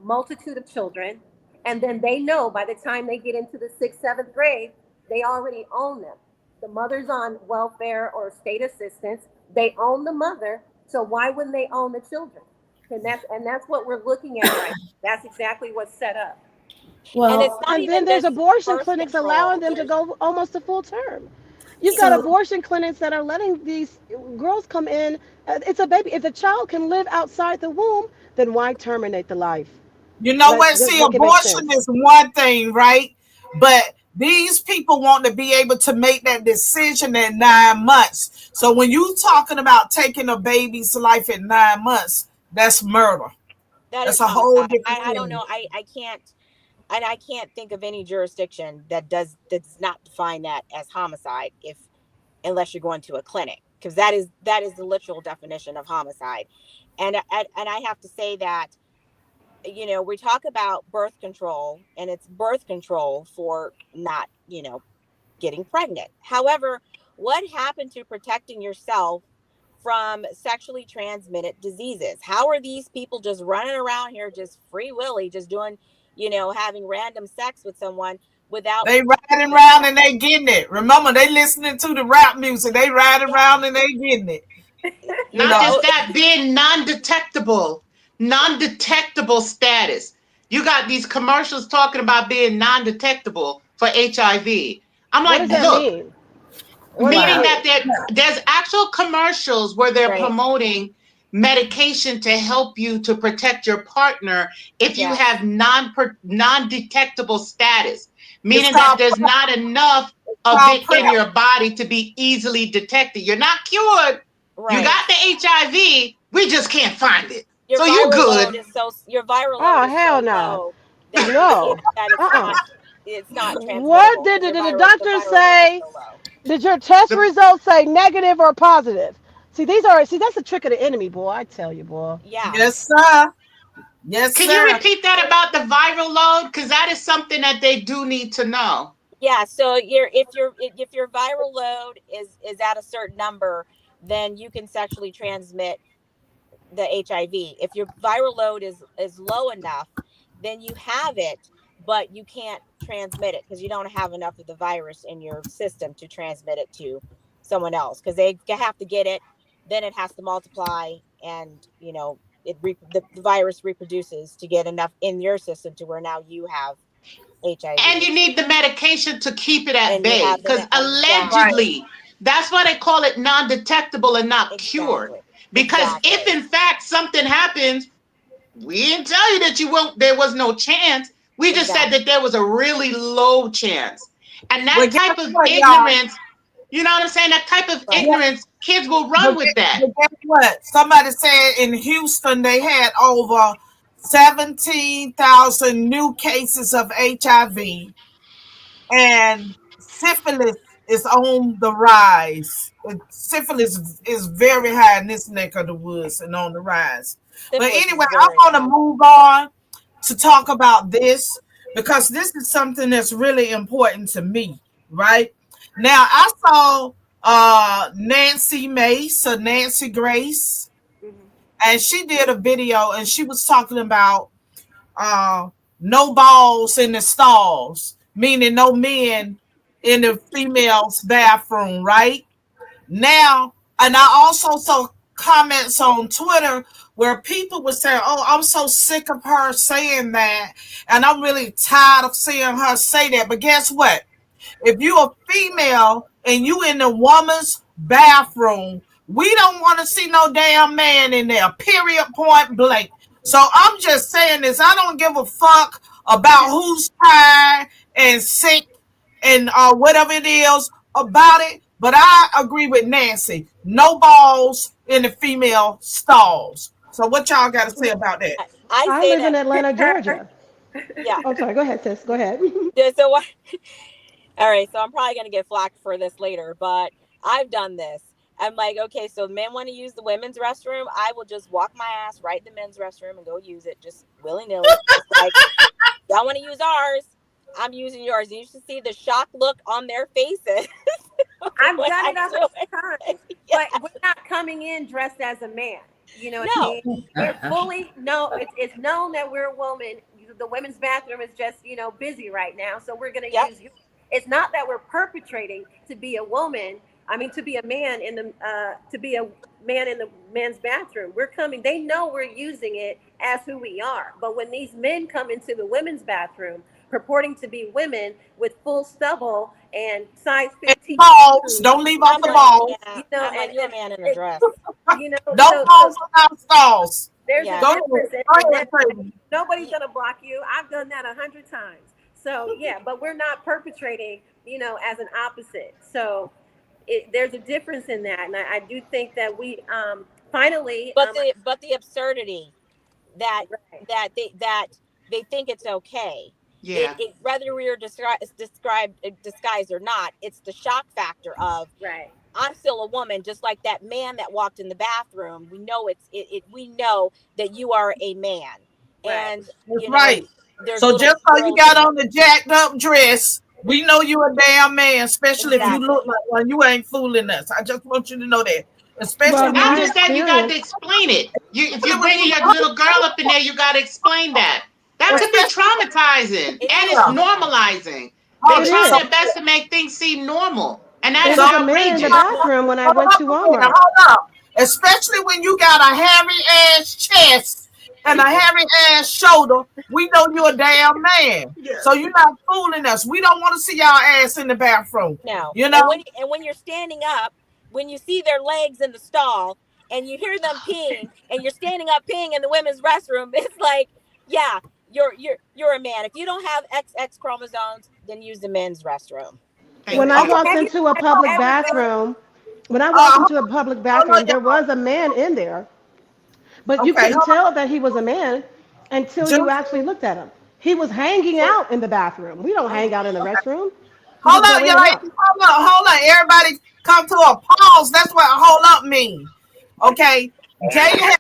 multitude of children, and then they know by the time they get into the sixth, seventh grade, they already own them. The mother's on welfare or state assistance. They own the mother. So why wouldn't they own the children? And that's what we're looking at right now. That's exactly what's set up. And it's Well, not And then even there's just abortion birth clinics allowing control. them to There's go almost a full term. You've got so abortion clinics that are letting these girls come in. It's a baby. If the child can live outside the womb, then why terminate the life? You know what? Just See, make it make abortion sense. is one thing, right? But these people want to be able to make that decision at 9 months. So when you talking about taking a baby's life at 9 months, that's murder. that That's is a whole homicide. different I don't thing. know. I can't. And I can't think of any jurisdiction that does not define that as homicide, if unless you're going to a clinic, because that is the literal definition of homicide. And I have to say that, we talk about birth control, and it's birth control for not, getting pregnant. However, what happened to protecting yourself from sexually transmitted diseases? How are these people just running around here, just free willy, just doing, having random sex with someone without They protecting riding around themselves? and they getting it. Remember, they listening to the rap music. They riding Yeah. around and they getting it. You Not know, just that, being non-detectable, non-detectable status. You got these commercials talking about being non-detectable for HIV. I'm What like, does that look, mean? Meaning Wow. that there's actual commercials where they're Right. promoting medication to help you to protect your partner if you Yes. have non-detectable status, meaning It's that called, there's not enough of called it PrEP. in your body to be easily detected. You're not cured. Right. You got the HIV. We just can't find it. Your So you viral good. load is so your viral Oh, load is hell so no. low that you No. can't, that it's not What transmittable did because the the doctor viral load is say? so low. Did your test The- results say negative or positive? See, that's the trick of the enemy, boy. I tell you, boy. Yeah. Yes, sir. Yes, Can you sir. repeat that about the viral load? Because that is something that they do need to know. Yeah, so if your viral load is at a certain number, then you can sexually transmit the HIV. If your viral load is low enough, then you have it, but you can't transmit it because you don't have enough of the virus in your system to transmit it to someone else because they have to get it, then it has to multiply, and the virus reproduces to get enough in your system to where now you have And HIV you need the medication to keep it at and you bay. have Because Right. allegedly, that's why they call it non-detectable and not cured. Exactly. Because if in fact something happens, we didn't tell you that there was no chance. We just said that there was a really low chance. And that But guess type of what, y'all? ignorance, you know what I'm saying? That type of Right. ignorance, kids will run with that. But guess what? Somebody said in Houston they had over 17,000 new cases of HIV, and syphilis is on the rise. Syphilis is very high in this neck of the woods and on the rise. But Syphilis anyway, is I very want to high. move on to talk about this because this is something that's really important to me, right? Now, I saw Nancy Mace or Nancy Grace, and she did a video and she was talking about uh, no balls in the stalls, meaning no men in the female's bathroom, right? Now, and I also saw comments on Twitter where people were saying, "Oh, I'm so sick of her saying that, and I'm really tired of seeing her say that." But guess what? If you a female and you in the woman's bathroom, we don't want to see no damn man in there. Period. Point blank. So I'm just saying this. I don't give a fuck about who's tired and sick and whatever it is about it. But I agree with Nancy. No balls in the female stalls. So what y'all got to say about that? I I say live in that. Atlanta, Georgia. Yeah. Oh, sorry. Go ahead, sis. Go ahead. So what? All right. So I'm probably gonna get flack for this later, but I've done this. I'm like, okay, so men want to use the women's restroom. I will just walk my ass right in the men's restroom and go use it just willy nilly. Like, y'all want to use ours? I'm using yours. And you should see the shock look on their faces. I've when done I it a do hundred times, but we're not coming in dressed as a man. You know what I No. mean? We're fully it's known that we're a woman. The women's bathroom is just busy right now, so we're gonna Yep. use you. It's not that we're perpetrating to be a woman. I mean, to be a man in the men's bathroom. We're coming. They know we're using it as who we are. But when these men come into the women's bathroom purporting to be women with full stubble and size And 15 balls. shoes, Don't leave off I'm the like, balls. yeah. I'm like, you're a man in a dress. No balls without stalls. There's Yeah. a Go difference ahead. in Go that. ahead, Tracy. Nobody's gonna block you. I've done that 100 times. So yeah, but we're not perpetrating, as an opposite. So there's a difference in that, and I do think that we finally. But the absurdity that Right. they think it's okay. Yeah. Whether we are disguised or not, it's the shock factor of Right. I'm still a woman, just like that man that walked in the bathroom. We know we know that you are a man, Right. and That's right. there's So little just so you girls got in on the jacked up dress, we know you a damn man, especially if you Exactly. look like one. You ain't fooling us. I just want you to know that. Especially Well, when Not my you just that, you got to experience. explain it. If you're bringing your little girl up in there, you got to explain that. That could be especially traumatizing, It and is. it's yeah. normalizing. They're Hold It it. trying So is. their best to make things seem normal, and that There is was so a man in the outrageous. bathroom when I hold went up to a minute, Walmart. hold up. Especially when you got a hairy ass chest and a hairy ass shoulder, we know you're a damn man. So you're not fooling us. We don't want to see y'all ass in the bathroom. No. You And know? when you're standing up, when you see their legs in the stall and you hear them peeing and you're standing up peeing in the women's restroom, it's like, yeah, you're a man. If you don't have XX chromosomes, then use the men's restroom. When Thank I Okay. you. walked into a public bathroom, when I walked into a public Hold on, bathroom, there was a man in there, but you okay, couldn't hold tell that he was a man until you on. actually looked at him. He was hanging out in the bathroom. We don't hang out in the restroom. We Hold just go up, in you and like, out. hold up. Everybody come to a pause. That's what hold up mean. Okay. Jay has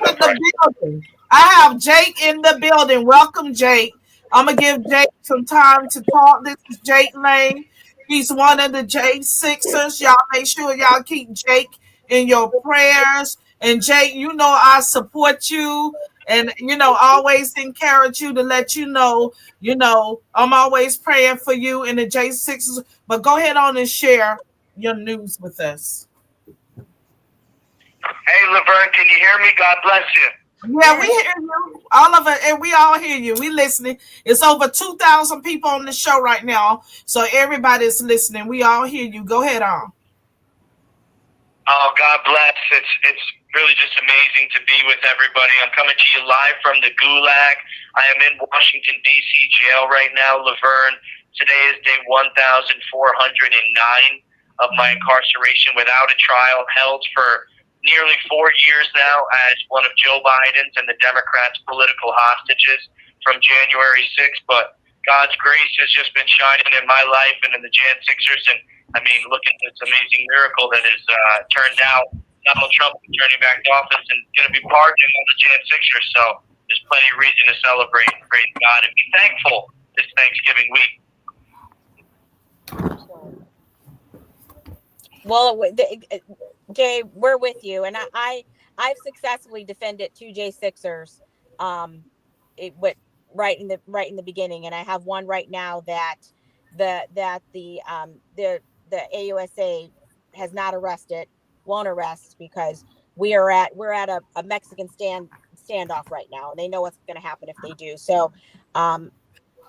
in the building. I have Jake in the building. Welcome, Jake. I'm gonna give Jake some time to talk. This is Jake Lane. He's one of the J Sixers. Y'all make sure y'all keep Jake in your prayers. And Jake, you know I support you and always encourage you to let I'm always praying for you in the J Sixers. But go ahead on and share your news with us. Hey, Lavern, can you hear me? God bless you. Yeah, we hear you. All of it, and we all hear you. We listening. It's over 2,000 people on the show right now, so everybody's listening. We all hear you. Go ahead on. Oh, God bless. It's really just amazing to be with everybody. I'm coming to you live from the Gulag. I am in Washington, D.C. jail right now, Lavern. Today is day 1,409 of my incarceration without a trial, held for nearly 4 years now as one of Joe Biden's and the Democrats' political hostages from January 6th. But God's grace has just been shining in my life and in the Jan Sixers. And I mean, look at this amazing miracle that has turned out. Donald Trump returning back to office and going to be pardoned on the Jan Sixers. So there's plenty of reason to celebrate and praise God and be thankful this Thanksgiving week. Well, Jay, we're with you, and I've successfully defended two J Sixers, it went right in the beginning, and I have one right now that the AUSA has not arrested, won't arrest because we're at a Mexican standoff right now, and they know what's going to happen if they do. So, I'm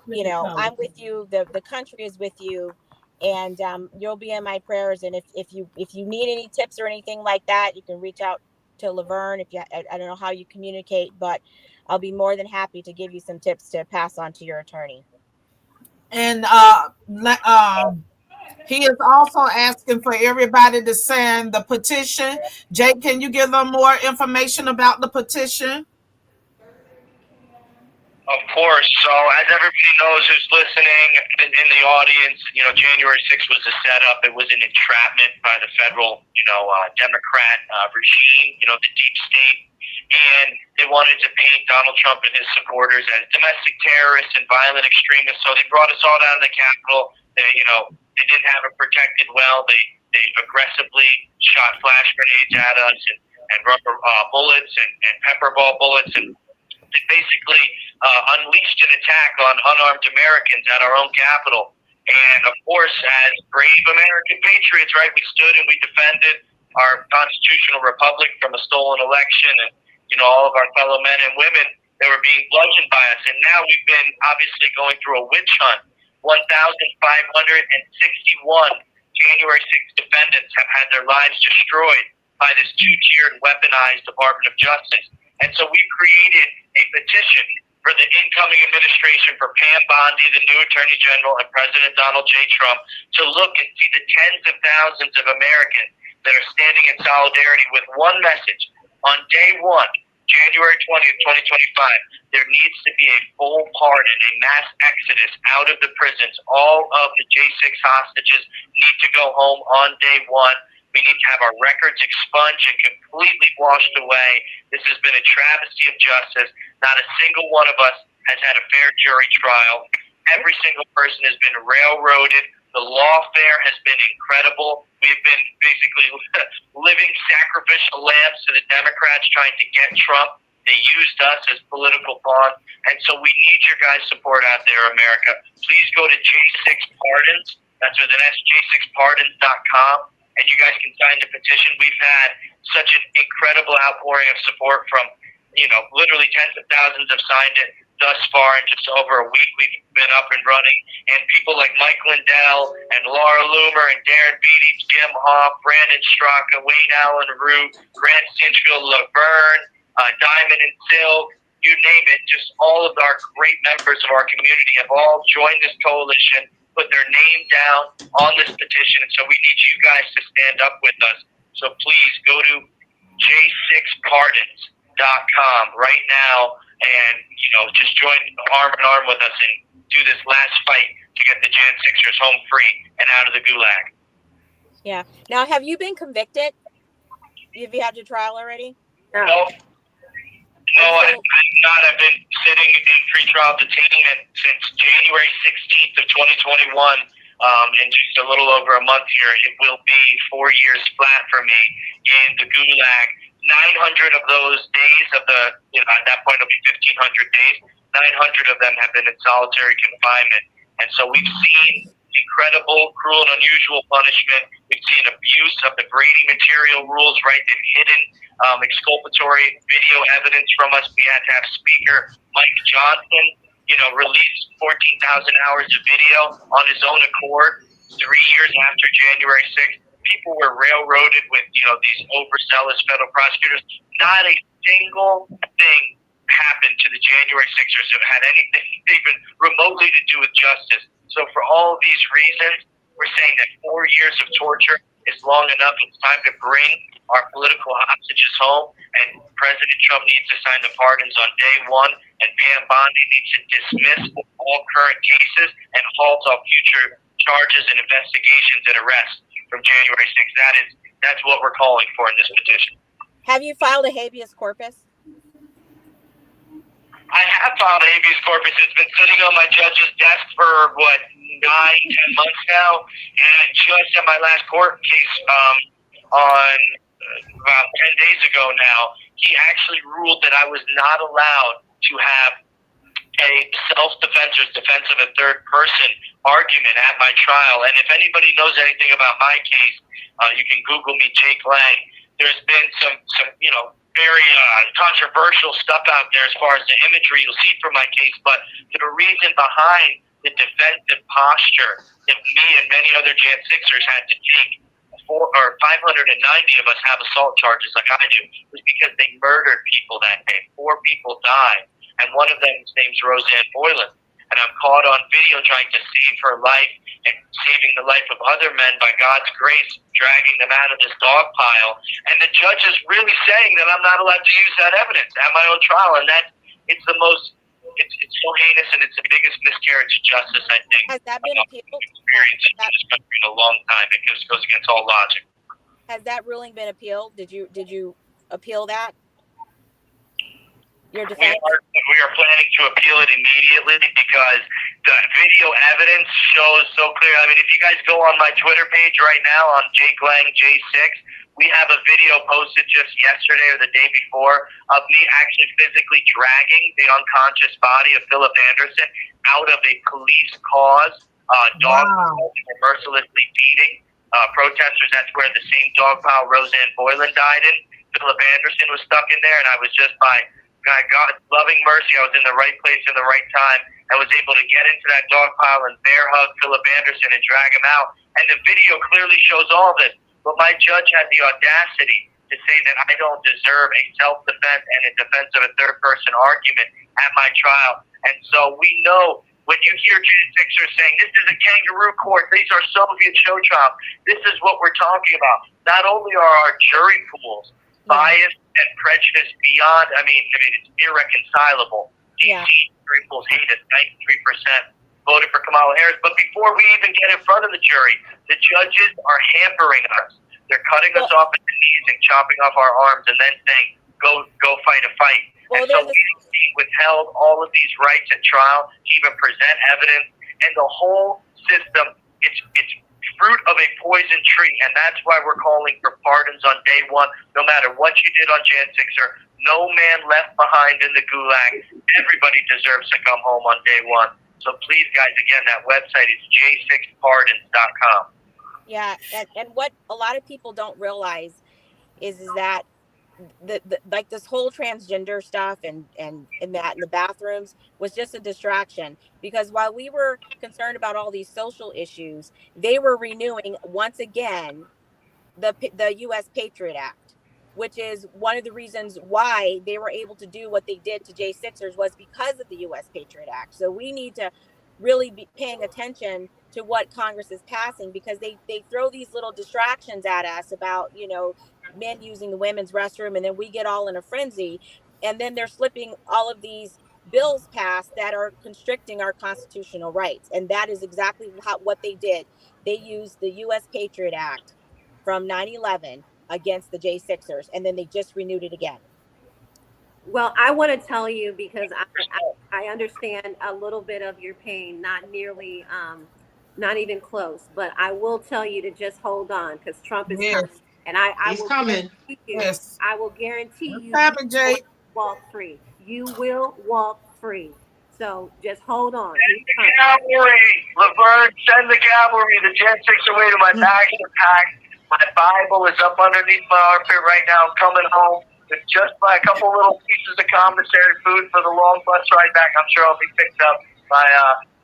with you. The country is with you. And you'll be in my prayers. And if you need any tips or anything like that, you can reach out to Lavern. I don't know how you communicate, but I'll be more than happy to give you some tips to pass on to your attorney. And he is also asking for everybody to send the petition. Jake, can you give them more information about the petition? Of course. So, as everybody knows who's listening in the audience, January 6th was a setup. It was an entrapment by the federal, Democrat regime, the deep state. And they wanted to paint Donald Trump and his supporters as domestic terrorists and violent extremists. So they brought us all down to the Capitol. They didn't have it protected well. They aggressively shot flash grenades at us and rubber bullets and pepper ball bullets and basically unleashed an attack on unarmed Americans at our own Capitol. And of course, as brave American patriots, right, we stood and we defended our constitutional republic from a stolen election and, all of our fellow men and women that were being bludgeoned by us. And now we've been obviously going through a witch hunt. 1,561 January 6th defendants have had their lives destroyed by this two-tiered weaponized Department of Justice. And so we created a petition for the incoming administration, for Pam Bondi, the new Attorney General, and President Donald J. Trump to look and see the tens of thousands of Americans that are standing in solidarity with one message. On day one, January 20th, 2025, there needs to be a full pardon, a mass exodus out of the prisons. All of the J6 hostages need to go home on day one. We need to have our records expunged and completely washed away. This has been a travesty of justice. Not a single one of us has had a fair jury trial. Every single person has been railroaded. The lawfare has been incredible. We've been basically living sacrificial lambs to the Democrats trying to get Trump. They used us as political pawns. And so we need your guys' support out there, America. Please go to J6 Pardons. That's with an S, j6pardons.com. And you guys can sign the petition. We've had such an incredible outpouring of support from literally tens of thousands have signed it thus far. In just over a week, we've been up and running. And people like Mike Lindell and Laura Loomer and Darren Beatty, Jim Hoff, Brandon Straka, Wayne Allen Root, Grant Stinchfield, Lavern, Diamond and Silk, you name it, just all of our great members of our community have all joined this coalition, put their name down on this petition. And so we need you guys to stand up with us. So please go to j6pardons.com right now and, just join arm in arm with us and do this last fight to get the Jan 6ers home free and out of the gulag. Yeah. Now, have you been convicted? Have you had your trial already? No, I'm not. I've been sitting in pretrial detainment since January 16th of 2021. In just a little over a month here, it will be 4 years flat for me in the gulag. 900 of those days at that point it'll be 1,500 days. 900 of them have been in solitary confinement. And so we've seen incredible, cruel, and unusual punishment. We've seen abuse of the Brady material rules, right? They've hidden exculpatory video evidence from us. We had to have Speaker Mike Johnson, release 14,000 hours of video on his own accord 3 years after January 6th. People were railroaded with, these overzealous federal prosecutors. Not a single thing happened to the January 6ers that had anything even remotely to do with justice. So for all of these reasons, we're saying that 4 years of torture is long enough. It's time to bring our political hostages home, and President Trump needs to sign the pardons on day one, and Pam Bondi needs to dismiss all current cases and halt all future charges and investigations and arrests from January 6th. That's what we're calling for in this petition. Have you filed a habeas corpus? I have filed a habeas corpus. It's been sitting on my judge's desk for 9-10 months now, and just at my last court case on about 10 days ago now, he actually ruled that I was not allowed to have a self-defense or defense of a third person argument at my trial. And if anybody knows anything about my case, you can Google me, Jake Lang. There's been some very controversial stuff out there as far as the imagery you'll see from my case, but the reason behind the defensive posture that me and many other Jan 6ers had to take, 590 of us have assault charges like I do, was because they murdered people that day. 4 people died, and one of them's name's Roseanne Boylan. And I'm caught on video trying to save her life and saving the life of other men by God's grace, dragging them out of this dog pile. And the judge is really saying that I'm not allowed to use that evidence at my own trial. And it's so heinous, and it's the biggest miscarriage of justice, I think. Has that been appealed? Experienced in this country in a long time. It goes against all logic. Has that ruling been appealed? Did you appeal that? Your defense? We are planning to appeal it immediately because the video evidence shows so clear. I mean, if you guys go on my Twitter page right now on Jake Lang J6, we have a video posted just yesterday or the day before of me actually physically dragging the unconscious body of Philip Anderson out of a police cause. Dogs were mercilessly beating protesters. That's where the same dog pile Roseanne Boylan died in. Philip Anderson was stuck in there, and I was just by God's loving mercy, I was in the right place in the right time. I was able to get into that dog pile and bear hug Philip Anderson and drag him out. And the video clearly shows all this. But my judge had the audacity to say that I don't deserve a self-defense and a defense of a third-person argument at my trial. And so we know when you hear Jan 6ers saying, this is a kangaroo court, these are Soviet show trials, this is what we're talking about. Not only are our jury pools biased and prejudiced beyond, it's irreconcilable. DC jury pools hate us, 93% voted for Kamala Harris. But before we even get in front of the jury, the judges are hampering us. They're cutting us off at the knees and chopping off our arms and then saying, go fight a fight. And so we withheld all of these rights at trial to even present evidence. And the whole system, it's fruit of a poison tree. And that's why we're calling for pardons on day one. No matter what you did on Jan 6er, no man left behind in the gulag. Everybody deserves to come home on day one. So please, guys, again, that website is j6pardons.com. Yeah, and what a lot of people don't realize is that like this whole transgender stuff and that in the bathrooms was just a distraction, because while we were concerned about all these social issues, they were renewing once again the U.S. Patriot Act, which is one of the reasons why they were able to do what they did to J6ers, was because of the U.S. Patriot Act. So we need to really be paying attention to what Congress is passing, because they throw these little distractions at us about, men using the women's restroom, and then we get all in a frenzy, and then they're slipping all of these bills passed that are constricting our constitutional rights. And that is exactly what they did. They used the U.S. Patriot Act from 9/11 against the J6ers, and then they just renewed it again. Well, I want to tell you, because I understand a little bit of your pain, not nearly, not even close, but I will tell you to just hold on, because Trump is Yes. coming. And I He's will coming. guarantee you, Yes. I will guarantee What's you, happening, you will Jake? walk free. You will walk free. So just hold on. He's The coming. cavalry, Lavern, send the cavalry. The Gen 6 away to my bags are packed. My Bible is up underneath my armpit right now. I'm coming home with just a couple little pieces of commissary food for the long bus ride back. I'm sure I'll be picked up by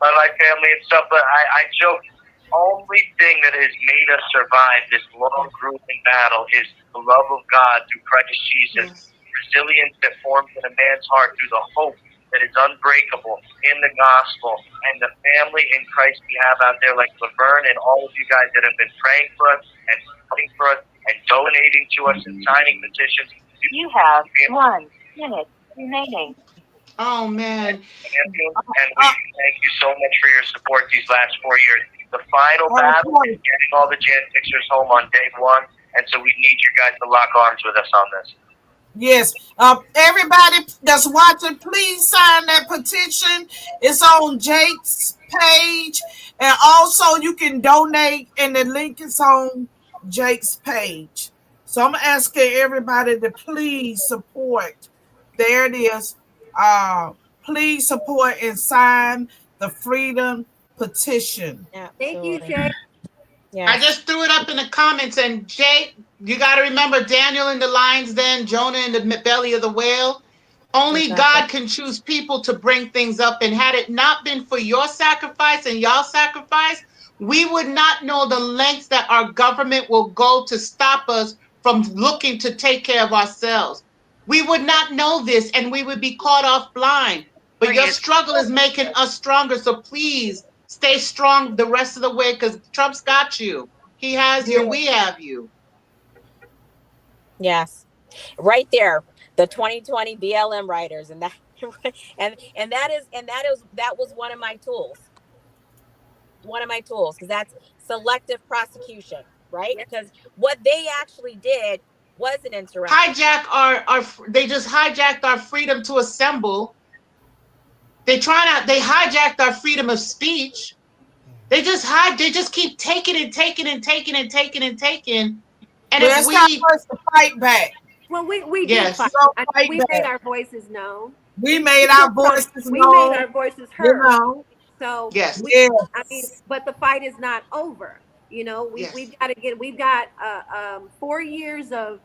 my family and stuff. But I joke, only thing that has made us survive this long, grueling battle is the love of God through Christ Jesus. Resilience that forms in a man's heart through the hope that is unbreakable in the gospel, and the family in Christ we have out there, like Lavern and all of you guys that have been praying for us and fighting for us and donating to us and signing petitions. You have 1 minute remaining. Oh man. And we thank you so much for your support these last 4 years. The final battle is getting all the Gen 6ers home on day 1, and so we need you guys to lock arms with us on this. Yes. Everybody that's watching, please sign that petition. It's on Jake's page. And also you can donate, and the link is on Jake's page. So I'm asking everybody to please support. There it is. Please support and sign the freedom petition. Thank you, Jay. Yeah. I just threw it up in the comments, and Jay, you got to remember Daniel in the lion's den, Jonah in the belly of the whale. Only Exactly. God can choose people to bring things up. And had it not been for your sacrifice and y'all sacrifice, we would not know the lengths that our government will go to stop us from looking to take care of ourselves. We would not know this, and we would be caught off blind. But your struggle is making us stronger. So please stay strong the rest of the way, because Trump's got you. He has you, and we have you. Yes. Right there, the 2020 BLM writers, and that that was one of my tools. Because that's selective prosecution, right? Because what they actually did was an insurrection. They just hijacked our freedom to assemble. They hijacked our freedom of speech. They just keep taking and taking and taking and taking and taking. And Well, it's time for us to fight back. Well, we Yes. did fight. Fight We back. made our voices known. We made our voices We known. made our voices heard. So Yes. I mean, but the fight is not over. We've got to we've got 4 years of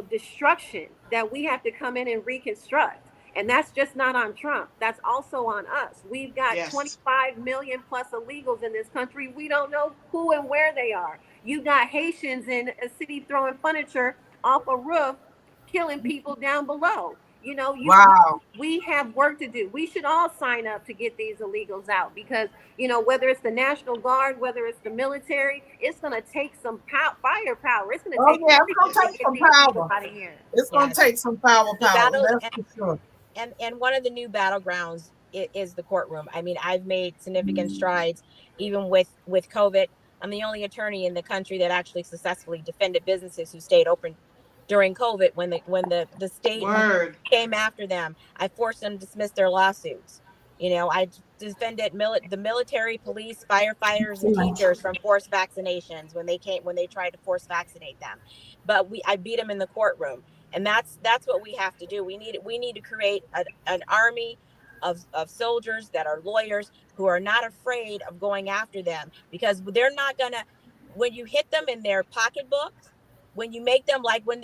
destruction that we have to come in and reconstruct. And that's just not on Trump. That's also on us. We've got 25 million plus illegals in this country. We don't know who and where they are. You got Haitians in a city throwing furniture off a roof, killing people down below. Wow. We have work to do. We should all sign up to get these illegals out, because whether it's the National Guard, whether it's the military, it's going to take some firepower. It's going to take some power out of here. It's going to take some power. That's for sure. And one of the new battlegrounds is the courtroom. I mean, I've made significant strides, even with COVID. I'm the only attorney in the country that actually successfully defended businesses who stayed open during COVID when the state came after them. I forced them to dismiss their lawsuits. I defended the military, police, firefighters, and teachers from forced vaccinations when they tried to force vaccinate them. But I beat them in the courtroom, and that's what we have to do. We need to create an army of soldiers that are lawyers who are not afraid of going after them, because they're not gonna, when you hit them in their pocketbooks, when you make them like when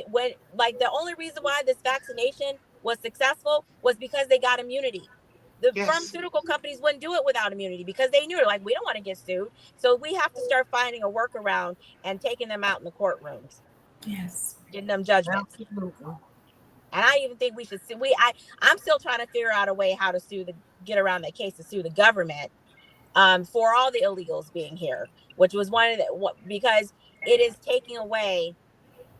like the only reason why this vaccination was successful was because they got immunity. The Yes. pharmaceutical companies wouldn't do it without immunity because they knew, like, we don't want to get sued. So we have to start finding a workaround and taking them out in the courtrooms, Yes. getting them judgments. Absolutely. And I even think we should sue. I'm still trying to figure out a way how to get around that case to sue the government for all the illegals being here, which was because it is taking away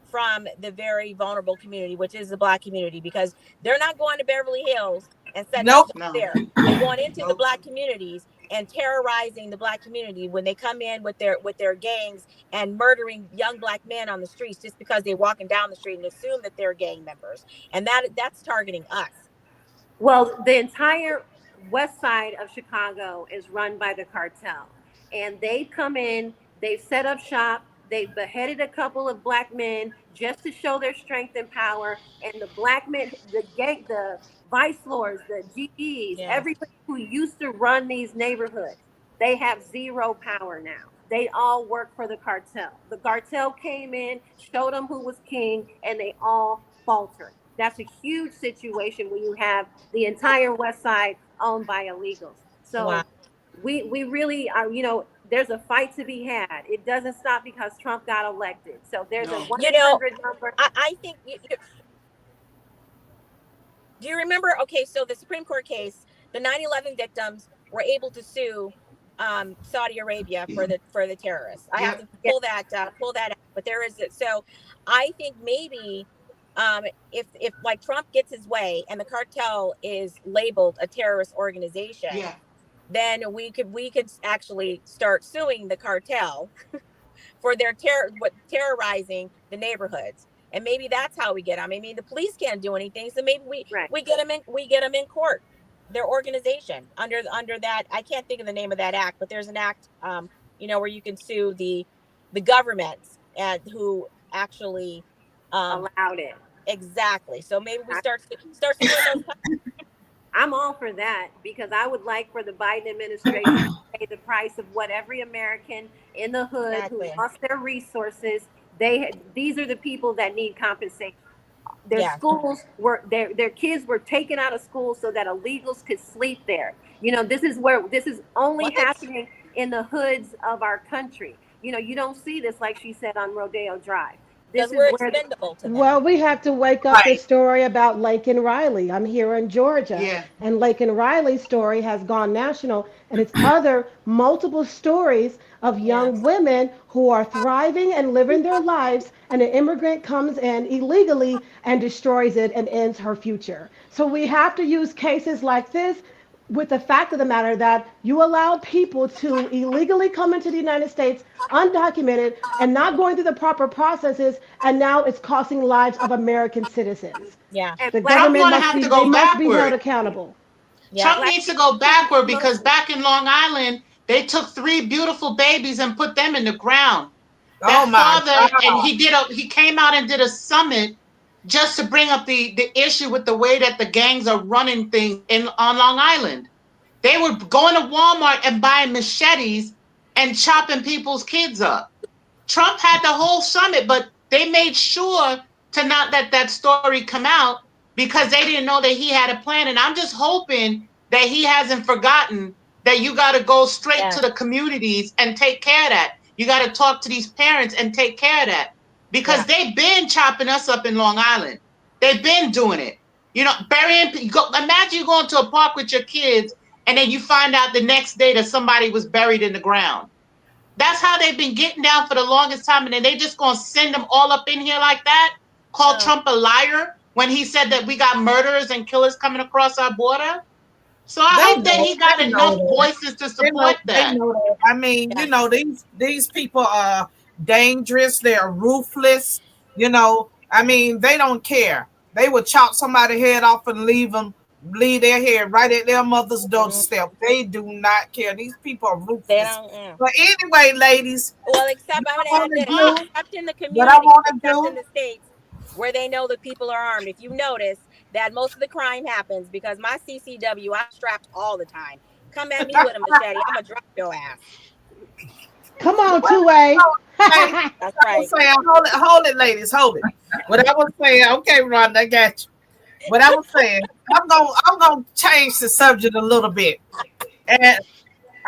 from the very vulnerable community, which is the Black community, because they're not going to Beverly Hills and setting up Nope. shop No. there. They're going into the Nope. Black communities and terrorizing the Black community when they come in with their gangs and murdering young Black men on the streets just because they're walking down the street and assume that they're gang members. And that's targeting us. Well, the entire west side of Chicago is run by the cartel. And they've come in, they've set up shop, they've beheaded a couple of Black men just to show their strength and power. And the Black men, the vice lords, the GEs, everybody who used to run these neighborhoods, they have zero power now. They all work for the cartel. The cartel came in, showed them who was king, and they all faltered. That's a huge situation when you have the entire West Side owned by illegals. So we really are, there's a fight to be had. It doesn't stop because Trump got elected. So there's a 1-800 number. I think, do you remember? Okay, so the Supreme Court case, the 9/11 victims were able to sue Saudi Arabia for the terrorists. I have to pull that out, but there is it. So I think maybe if like Trump gets his way and the cartel is labeled a terrorist organization, then we could actually start suing the cartel for their terrorizing the neighborhoods. And maybe that's how we get them. I mean, the police can't do anything, so maybe we get them in court. Their organization under that, I can't think of the name of that act, but there's an act, where you can sue the governments and who actually allowed it. Exactly. So maybe we start suing those. I'm all for that, because I would like for the Biden administration to pay the price of what every American in the hood who lost their resources. These are the people that need compensation. Their schools their kids were taken out of school so that illegals could sleep there. This is only happening in the hoods of our country. You don't see this, like she said, on Rodeo Drive. This is expendable to them. Well, we have to wake up the story about Laken Riley. I'm here in Georgia, and Laken Riley's story has gone national, and it's other multiple stories of young women who are thriving and living their lives, and an immigrant comes in illegally and destroys it and ends her future. So we have to use cases like this with the fact of the matter that you allowed people to illegally come into the United States undocumented and not going through the proper processes, and now it's costing lives of American citizens. The government must be held accountable. Trump needs to go backward, because back in Long Island, they took 3 beautiful babies and put them in the ground. That father, and he came out and did a summit just to bring up the issue with the way that the gangs are running things on Long Island. They were going to Walmart and buying machetes and chopping people's kids up. Trump had the whole summit, but they made sure to not let that story come out because they didn't know that he had a plan. And I'm just hoping that he hasn't forgotten that you got to go straight to the communities and take care of that. You got to talk to these parents and take care of that, because they've been chopping us up in Long Island. They've been doing it. Burying. Imagine you going to a park with your kids and then you find out the next day that somebody was buried in the ground. That's how they've been getting down for the longest time. And then they just going to send them all up in here like that? Call Trump a liar when he said that we got murderers and killers coming across our border? So I hope that he got enough voices to support that. I mean, these people are dangerous. They're ruthless. I mean, they don't care. They would chop somebody's head off and leave their head right at their mother's doorstep. They do not care. These people are ruthless. But anyway, ladies. Well, except in the community, in the states where they know that people are armed. If you notice that most of the crime happens because my CCW, I'm strapped all the time. Come at me with a machete, I'm gonna drop your ass. Come on, Well, two-way. hey, That's I was right. saying, hold it, ladies, hold it. What I was saying, okay, Rhonda, I got you. What I was saying, I'm gonna change the subject a little bit, and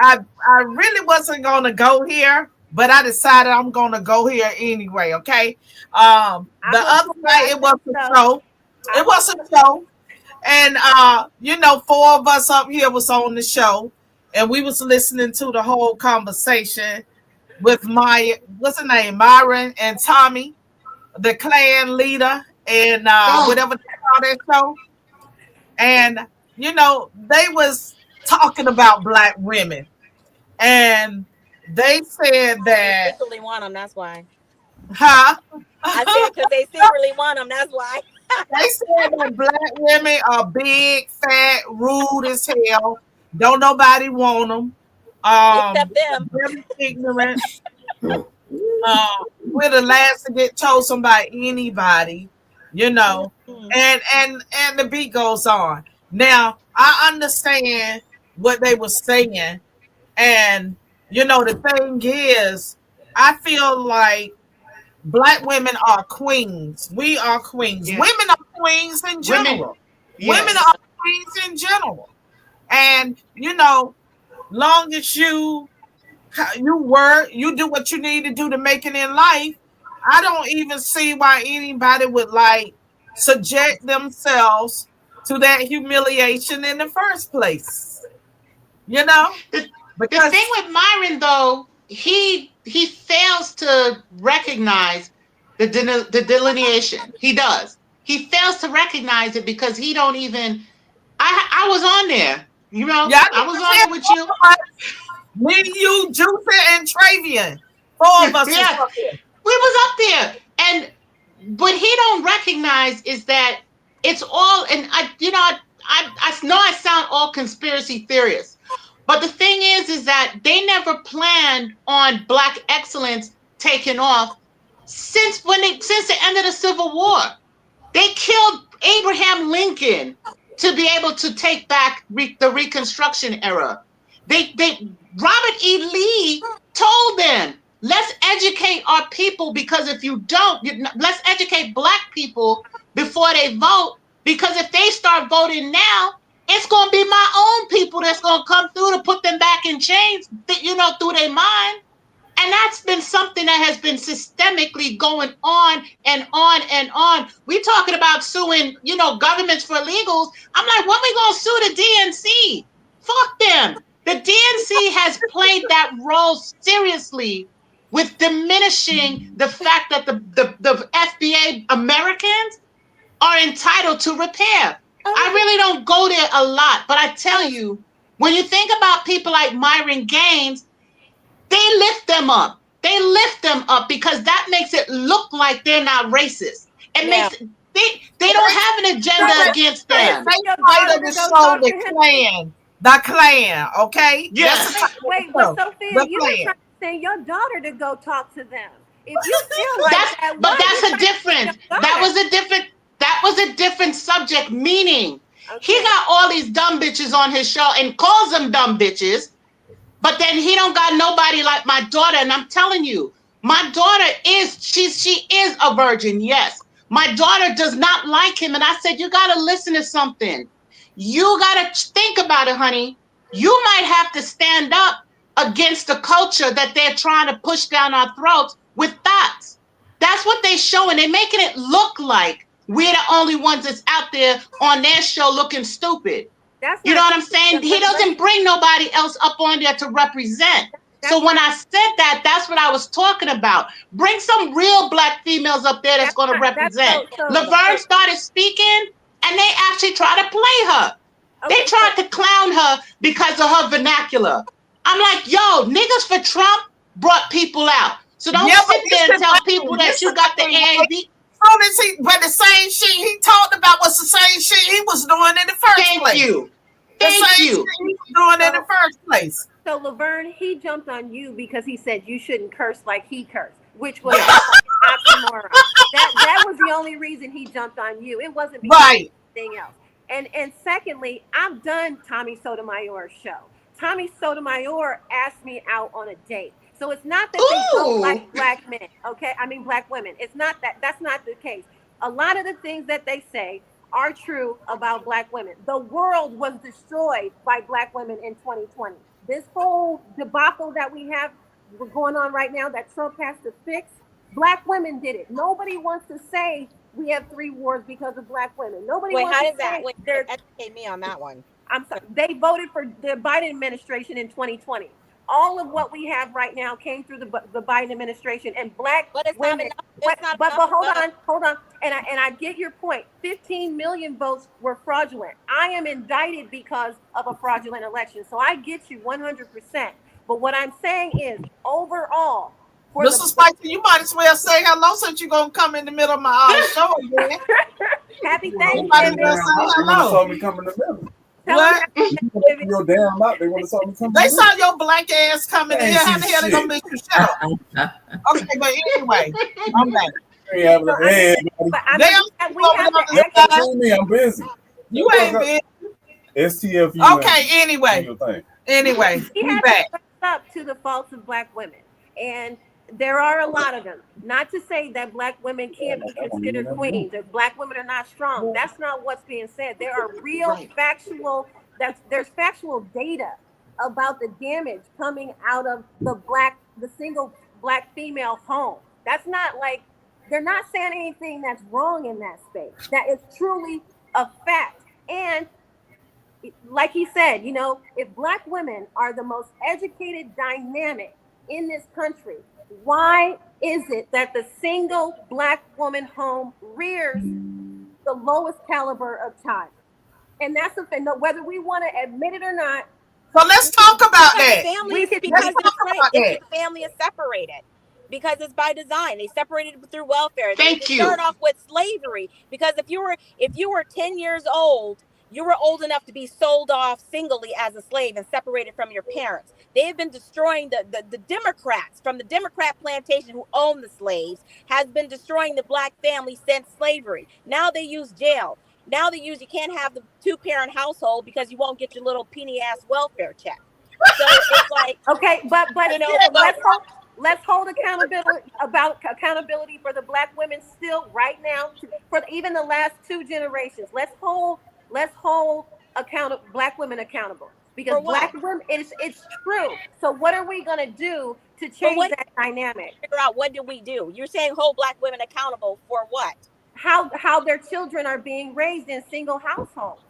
I really wasn't gonna go here, but I decided I'm gonna go here anyway. Okay. The I'm a other player. night I it think was a so. show. It I'm a was a show, and four of us up here was on the show, and we was listening to the whole conversation with my what's her name, Myron and Tommy, the clan leader, and Oh, whatever they call that show, and they was talking about black women, and they said They that, secretly want them. That's why. huh? I said because they secretly want them. That's why. They said that black women are big, fat, rude as hell. Don't nobody want them. Except them. Very ignorant. Uh, we're the last to get chosen by anybody, you know. Mm. And the beat goes on. Now I understand what they were saying, and the thing is, I feel like black women are queens. We are queens. yes. Women are queens in Women, general. Women yes. are queens in general. And long as you do what you need to do to make it in life, I don't even see why anybody would like subject themselves to that humiliation in the first place. You know? The, the thing Because with Myron though, he fails to recognize the delineation. He does. He fails to recognize it because he don't even. I was on there. yeah, I I need was to on say there with you. me, you, Juicy, and Trevian. Four of us was Yeah, up there. we was up there, and what he don't recognize is that it's all. And I know I sound all conspiracy theorists, but the thing is that they never planned on black excellence taking off since the end of the Civil War. They killed Abraham Lincoln to be able to take back the Reconstruction era. They Robert E. Lee told them, let's educate our people, because if you don't, let's educate black people before they vote, because if they start voting now, it's going to be my own people that's going to come through to put them back in chains, through their mind. And that's been something that has been systemically going on and on and on. We talking about suing, governments for illegals. I'm like, when we gonna sue the DNC? Fuck them. The DNC has played that role seriously with diminishing the fact that the FBA Americans are entitled to repair. I really don't go there a lot, but I tell you, when you think about people like Myron Gaines, they lift them up. They lift them up because that makes it look like they're not racist. It Yeah. makes they don't have an agenda So against They them. your title daughter of to the go show, talk to the him. clan. The clan, okay? That's the Yes. title of Wait, the but show. Sophia, The you were clan. trying to send your daughter to go talk to them. If you feel like that, But why are you that's a trying to send different. your daughter? That was a different subject. Meaning, he Okay. got all these dumb bitches on his show and calls them dumb bitches. But then he don't got nobody like my daughter. And I'm telling you, my daughter she is a virgin. Yes. My daughter does not like him. And I said, you got to listen to something. You got to think about it, honey. You might have to stand up against the culture that they're trying to push down our throats with thoughts. That's what they're showing. They're making it look like we're the only ones that's out there on their show looking stupid. That's You know not what I'm true. saying? He doesn't bring nobody else up on there to represent. So That's when not. I said that, that's what I was talking about. Bring some real black females up there that's That's going to not. That's represent. so. Laverne started speaking, and they actually tried to play her. They Okay. tried to clown her because of her vernacular. I'm like, yo, niggas for Trump brought people out. So don't Yeah, but sit there and tell people this that is you got the the thing, right? AAV. But the same shit he talked about was the same shit he was doing in the first Thank place. you. The Thank same shit you. he was doing in the So, first place. so Laverne, he jumped on you because he said you shouldn't curse like he cursed, which was Yes. an oxymoron. That was the only reason he jumped on you. It wasn't because of Right. anything else. And secondly, I've done Tommy Sotomayor's show. Tommy Sotomayor asked me out on a date. So it's not that they don't Ooh. like black men, okay? I mean, black women. It's not that. That's not the case. A lot of the things that they say are true about black women. The world was destroyed by black women in 2020. This whole debacle that we have going on right now that Trump has to fix, black women did it. Nobody wants to say we have 3 wars because of black women. Nobody Wait, wants how to does that? say Wait, there's. educate me on that one. I'm sorry. They voted for the Biden administration in 2020. All of what we have right now came through the Biden administration, and black But it's women. not enough. It's not But enough. hold on, and I get your point. 15 million votes were fraudulent. I am indicted because of a fraudulent election, so I get you 100%. But what I'm saying is, overall, for Mr. Spicer, you might as well say hello since you're gonna come in the middle of my show again. Happy You might as Thanksgiving. well say They want to hello. saw me come in the middle. What? Your damn mouth. They want to saw me come in They the saw middle. your black ass coming in here. How the hell they gonna make you shut up? Okay, but anyway, I'm back. They having a head. But I They mean, are we have on to the actually. side. See me, I'm busy. You ain't been. STFU. Okay, anyway. We We have back. to face up to the faults of black women, and there are a lot of them. Not to say that black women can't be considered queens, that black women are not strong. That's not what's being said. There are real factual. There's factual data about the damage coming out of the single black female home. That's not like they're not saying anything that's wrong in that space. That is truly a fact. And like he said, if black women are the most educated dynamic in this country, why is it that the single black woman home rears the lowest caliber of child? And that's the thing, whether we want to admit it or not. So let's talk about that. Families, Let's because talk it's right. about It's that. the family is separated because it's by design. They separated through welfare. Thank They you. start off with slavery because if you were 10 years old, you were old enough to be sold off singly as a slave and separated from your parents. They have been destroying the Democrats from the Democrat plantation who own the slaves has been destroying the black family since slavery. Now they use jail. Now you can't have the 2-parent household because you won't get your little penny ass welfare check. So it's like, okay, but you know, still, let's hold accountability for the black women still right now for even the last 2 generations. Let's hold black women accountable because black women it's true. So what are we gonna do to change that dynamic? Figure out what do we do? You're saying hold black women accountable for what? How their children are being raised in single households.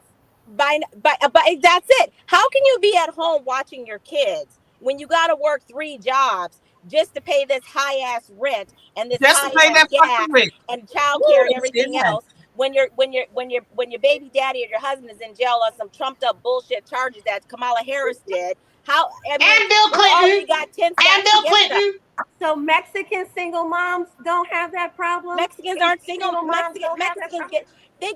But that's it. How can you be at home watching your kids when you got to work 3 jobs just to pay this high ass rent and this high ass gas and childcare and everything else? When your baby daddy or your husband is in jail on some trumped up bullshit charges that Kamala Harris did. And Bill Clinton. Already got 10 and Bill Clinton. So Mexican single moms don't have that problem. Mexicans aren't single. Mexicans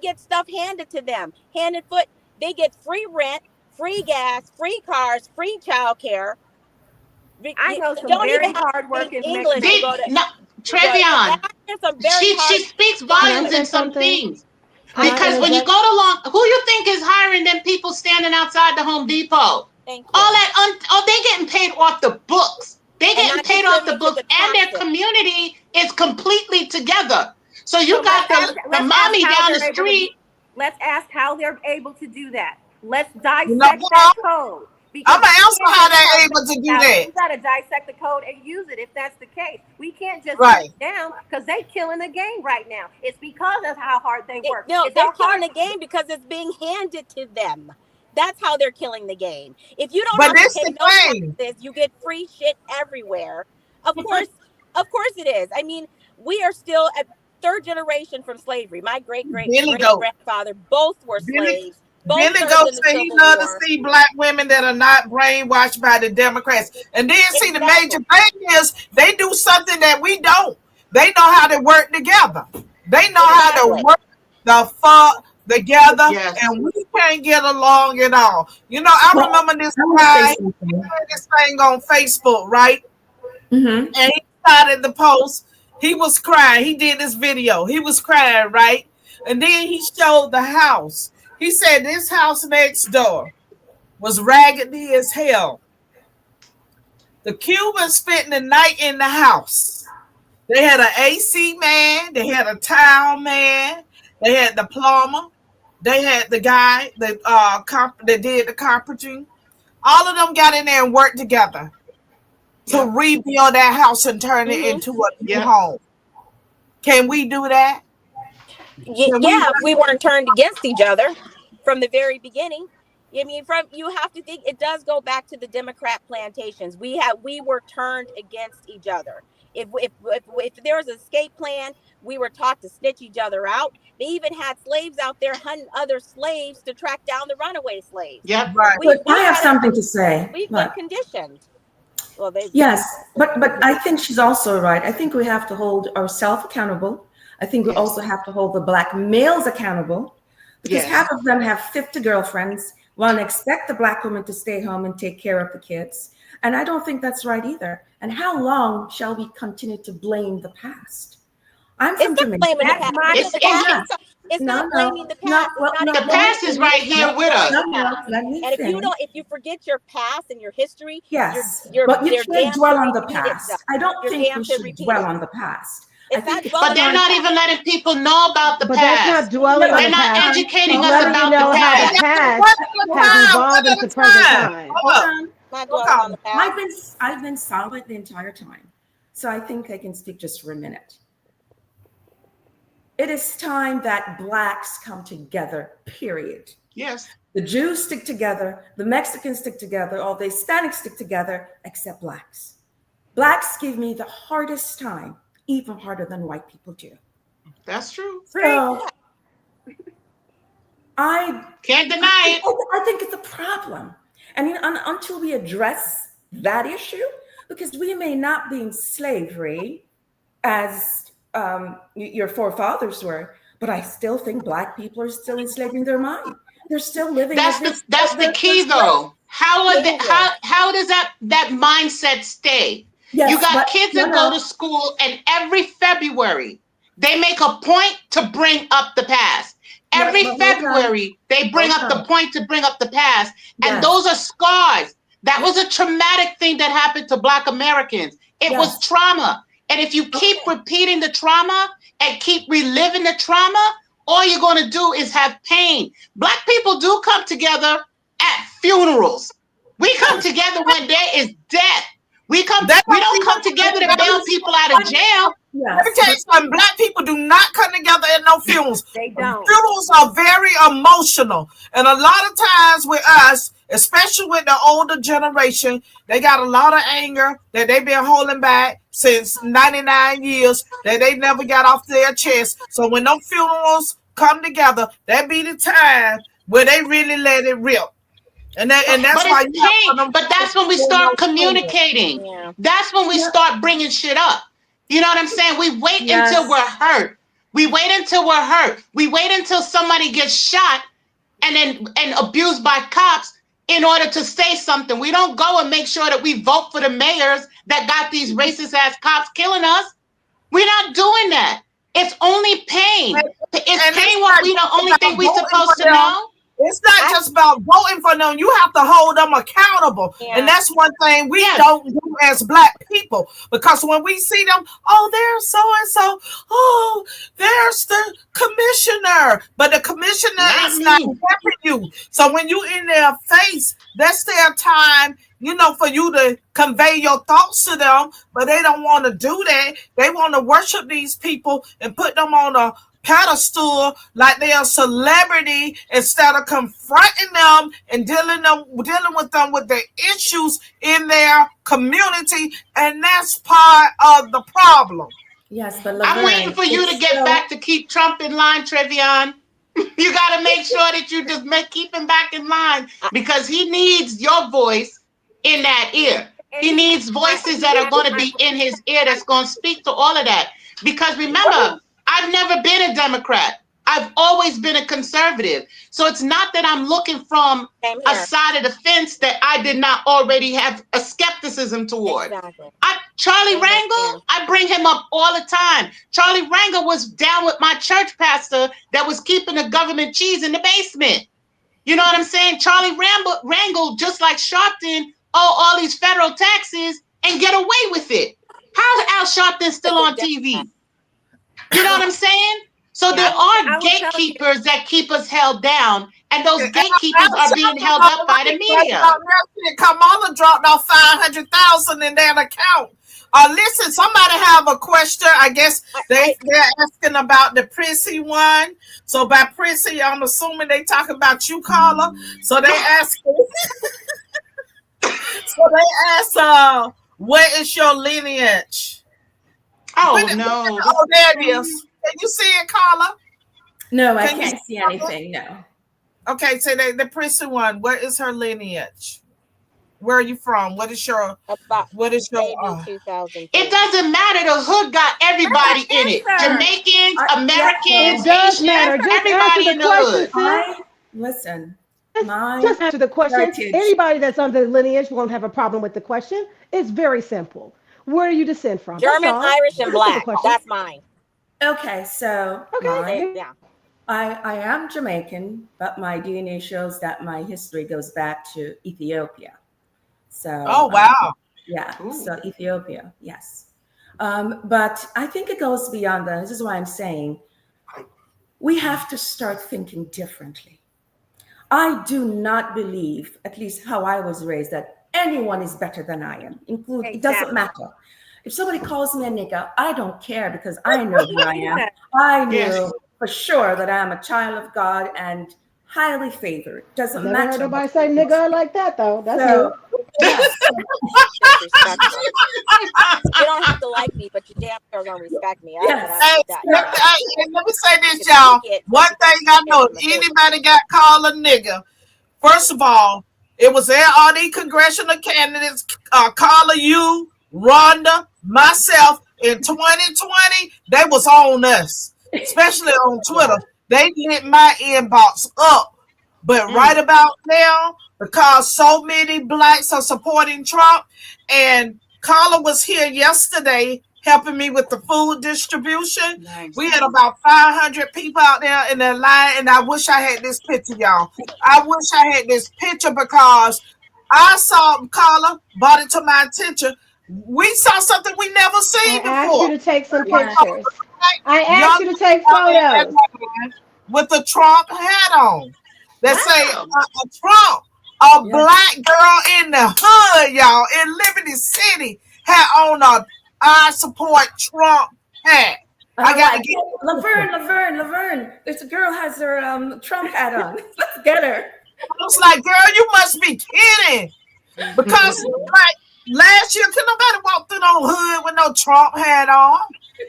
get stuff handed to them, hand and foot. They get free rent, free gas, free cars, free childcare. I know some very hardworking English. Trevian. She speaks volumes in some things. Because when you go to who you think is hiring them people standing outside the Home Depot? Thank you. All that, they getting paid off the books. They getting paid off the books, and their community is completely together. So you got the mommy down the street. Let's ask how they're able to do that. Let's dissect that code. I'm gonna answer how they're able to do that. We gotta dissect the code and use it if that's the case. We can't just put it down because they're killing the game right now. It's because of how hard they work. No, they're killing the game because it's being handed to them. That's how they're killing the game. If you don't have to pay no taxes, you get free shit everywhere. Of course it is. I mean, we are still at 3rd generation from slavery. My great grandfather both were slaves. Billy Goat said he love to see black women that are not brainwashed by the Democrats. And then see the major thing is they do something that we don't. They know how to work together. They know how to work the fuck together, and we can't get along at all. I remember this guy this thing on Facebook, right? Mm-hmm. And he started the post. He was crying. He did this video. He was crying, right? And then he showed the house. He said this house next door was raggedy as hell. The Cubans spent the night in the house. They had an AC man, they had a tile man, they had the plumber, they had the guy that that did the carpentry. All of them got in there and worked together to rebuild that house and turn it into a new home. Can we do that? Yeah, if we weren't turned against each other from the very beginning. I mean, you have to think it does go back to the Democrat plantations. We were turned against each other. If there was an escape plan, we were taught to snitch each other out. They even had slaves out there hunting other slaves to track down the runaway slaves. Yep. Right. I have something to say. We've been conditioned. Well, yes, but I think she's also right. I think we have to hold ourselves accountable. I think we also have to hold the Black males accountable, because half of them have 50 girlfriends, want to expect the Black woman to stay home and take care of the kids. And I don't think that's right either. And how long shall we continue to blame the past? I'm from Jamaica. It's not blaming the past. The past is right here with us. And if you forget your past and your history, but you can't dwell on the past. I don't think we should dwell on the past. But they're not even letting people know about the past. That's not dwelling on the past. They're not educating us letting about you know the past. how the past has evolved into present time. Hold on. I've been silent the entire time, so I think I can speak just for a minute. It is time that Blacks come together, period. Yes. The Jews stick together, the Mexicans stick together, all the Hispanics stick together, except Blacks. Blacks give me the hardest time, even harder than white people do. That's true. So I can't deny it. I think it's a problem. And until we address that issue, because we may not be in slavery as your forefathers were, but I still think Black people are still enslaving their mind. They're still living. That's the key, though. How does that mindset stay? Yes, you got kids that go to school, and every February they make a point to bring up the past. Every February they bring up the point to bring up the past, and those are scars. That was a traumatic thing that happened to Black Americans. It was trauma. And if you keep repeating the trauma and keep reliving the trauma, all you're going to do is have pain. Black people do come together at funerals. We come together when there is death. We don't come together to bail people out of jail. Let me tell you something. Black people do not come together at no funerals. They don't. Funerals are very emotional. And a lot of times with us, especially with the older generation, they got a lot of anger that they've been holding back since 99 years that they never got off their chest. So when those funerals come together, that be the time where they really let it rip. And that's why. But that's when we start communicating. Yeah. That's when we start bringing shit up. You know what I'm saying? We wait until we're hurt. We wait until we're hurt. We wait until somebody gets shot and abused by cops in order to say something. We don't go and make sure that we vote for the mayors that got these racist ass cops killing us. We're not doing that. It's only pain. Is pain what we the only thing we're supposed to know? It's not just about voting for them. You have to hold them accountable. Yeah. And that's one thing we don't do as Black people. Because when we see them, oh, there's so-and-so. Oh, there's the commissioner. But the commissioner is not helping you. So when you in their face, that's their time, for you to convey your thoughts to them. But they don't want to do that. They want to worship these people and put them on a pedestal like they're a celebrity instead of confronting them and dealing with them with the issues in their community, and that's part of the problem. Yes, but I'm waiting for you to get back to keep Trump in line, Trevian. You got to make sure that you just keep him back in line, because he needs your voice in that ear. He needs voices that are going to be in his ear that's going to speak to all of that. Because remember, I've never been a Democrat. I've always been a conservative. So it's not that I'm looking from a side of the fence that I did not already have a skepticism toward. Exactly. Charlie Rangel, I bring him up all the time. Charlie Rangel was down with my church pastor that was keeping the government cheese in the basement. You know what I'm saying? Charlie Rangel, just like Sharpton, all these federal taxes, and get away with it. How's Al Sharpton still on TV? You know what I'm saying? So there are gatekeepers that keep us held down, and those gatekeepers are being held up by the media. Kamala dropped off 500,000 in their account. Listen, somebody have a question. I guess they're asking about the Prissy one. So by Prissy, I'm assuming they talking about you, Carla. So they ask. What is your lineage? Oh no! Oh, there it is. Can you see it, Carla? No, I can't see anything. No. Okay, so the Prissy one. What is her lineage? Where are you from? What is your? It doesn't matter. The hood got everybody in it. Jamaicans, Americans, it does Asians, matter. Just everybody in the hood. Listen. Just answer the question. Anybody that's under the lineage won't have a problem with the question. It's very simple. Where do you descend from? German, Irish, and black. That's mine. Okay, so Okay. Yeah. I am Jamaican, but my DNA shows that my history goes back to Ethiopia. So oh wow. Yeah. Ooh. So Ethiopia, yes. But I think it goes beyond that. This is why I'm saying we have to start thinking differently. I do not believe, at least how I was raised, that anyone is better than I am. It doesn't matter. If somebody calls me a nigger, I don't care because I know who I am. I knew for sure that I am a child of God and highly favored. Doesn't matter. Never heard nobody say nigger like that though. That's so, You don't have to like me, but you damn sure gonna respect me. Let me say this, y'all. One thing I know, if anybody got called a nigger, first of all, it was all these congressional candidates, Carla, you, Ronda, myself, in 2020, they was on us, especially on Twitter. They lit my inbox up. But right about now, because so many blacks are supporting Trump, and Carla was here yesterday helping me with the food distribution. Nice. We had about 500 people out there in the line, and I wish I had this picture, y'all. I wish I had this picture because I saw Carla, brought it to my attention. We saw something we never seen before. I asked you to take some pictures. I asked you to take photos. With the Trump hat on. That say a Trump, a black girl in the hood, y'all, in Liberty City, had on a I support Trump hat. I gotta get Lavern. There's a girl has her Trump hat on. Let's get her. I was like, girl, you must be kidding. Because like last year, could nobody walk through no hood with no Trump hat on?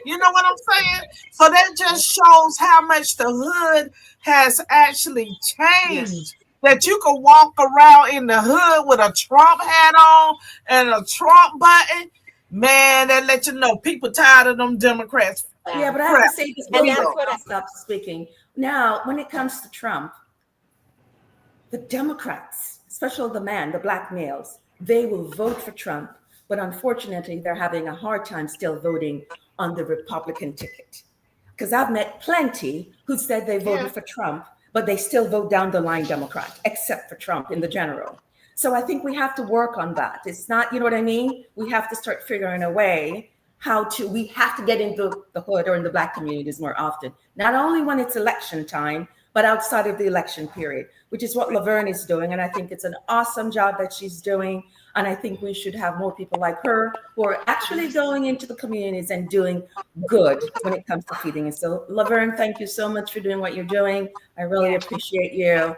You know what I'm saying? So that just shows how much the hood has actually changed. Yes. That you can walk around in the hood with a Trump hat on and a Trump button. Man, that let you know people tired of them Democrats. Yeah, but I have to say this before I stop speaking. Now, when it comes to Trump, the Democrats, especially the black males, they will vote for Trump. But unfortunately, they're having a hard time still voting on the Republican ticket. Because I've met plenty who said they voted for Trump, but they still vote down the line Democrat, except for Trump in the general. So I think we have to work on that. It's not, you know what I mean? We have to start figuring a way we have to get into the hood or in the black communities more often. Not only when it's election time, but outside of the election period, which is what Lavern is doing. And I think it's an awesome job that she's doing. And I think we should have more people like her who are actually going into the communities and doing good when it comes to feeding. And so, Lavern, thank you so much for doing what you're doing. I really appreciate you.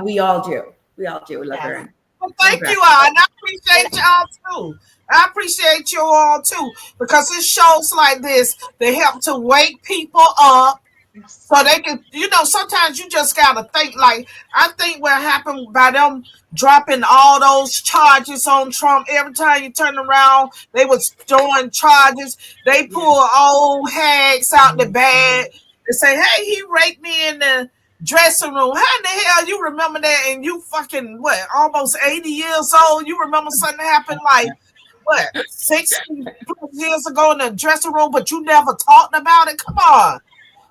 We all do. Lavern. Well, thank you all. And I appreciate y'all too. I appreciate you all too. Because it shows like this, they help to wake people up. So they can, sometimes you just gotta think. Like, I think what happened by them dropping all those charges on Trump, every time you turn around, they was throwing charges. They pull old hags out the bag and say, hey, he raped me in the dressing room. How in the hell you remember that? And you fucking, almost 80 years old? You remember something happened like, 60 years ago in the dressing room, but you never talked about it? Come on.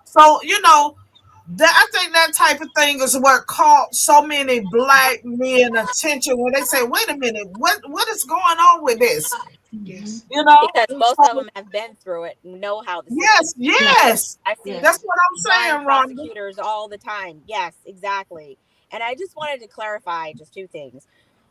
So, I think that type of thing is what caught so many black men attention when they say, wait a minute, what is going on with this? Yes. You know, because most so, of them have been through it and know how the system. yes. I see That's what I'm blind saying, Ronda. prosecutors all the time. Yes, exactly. And I just wanted to clarify just two things.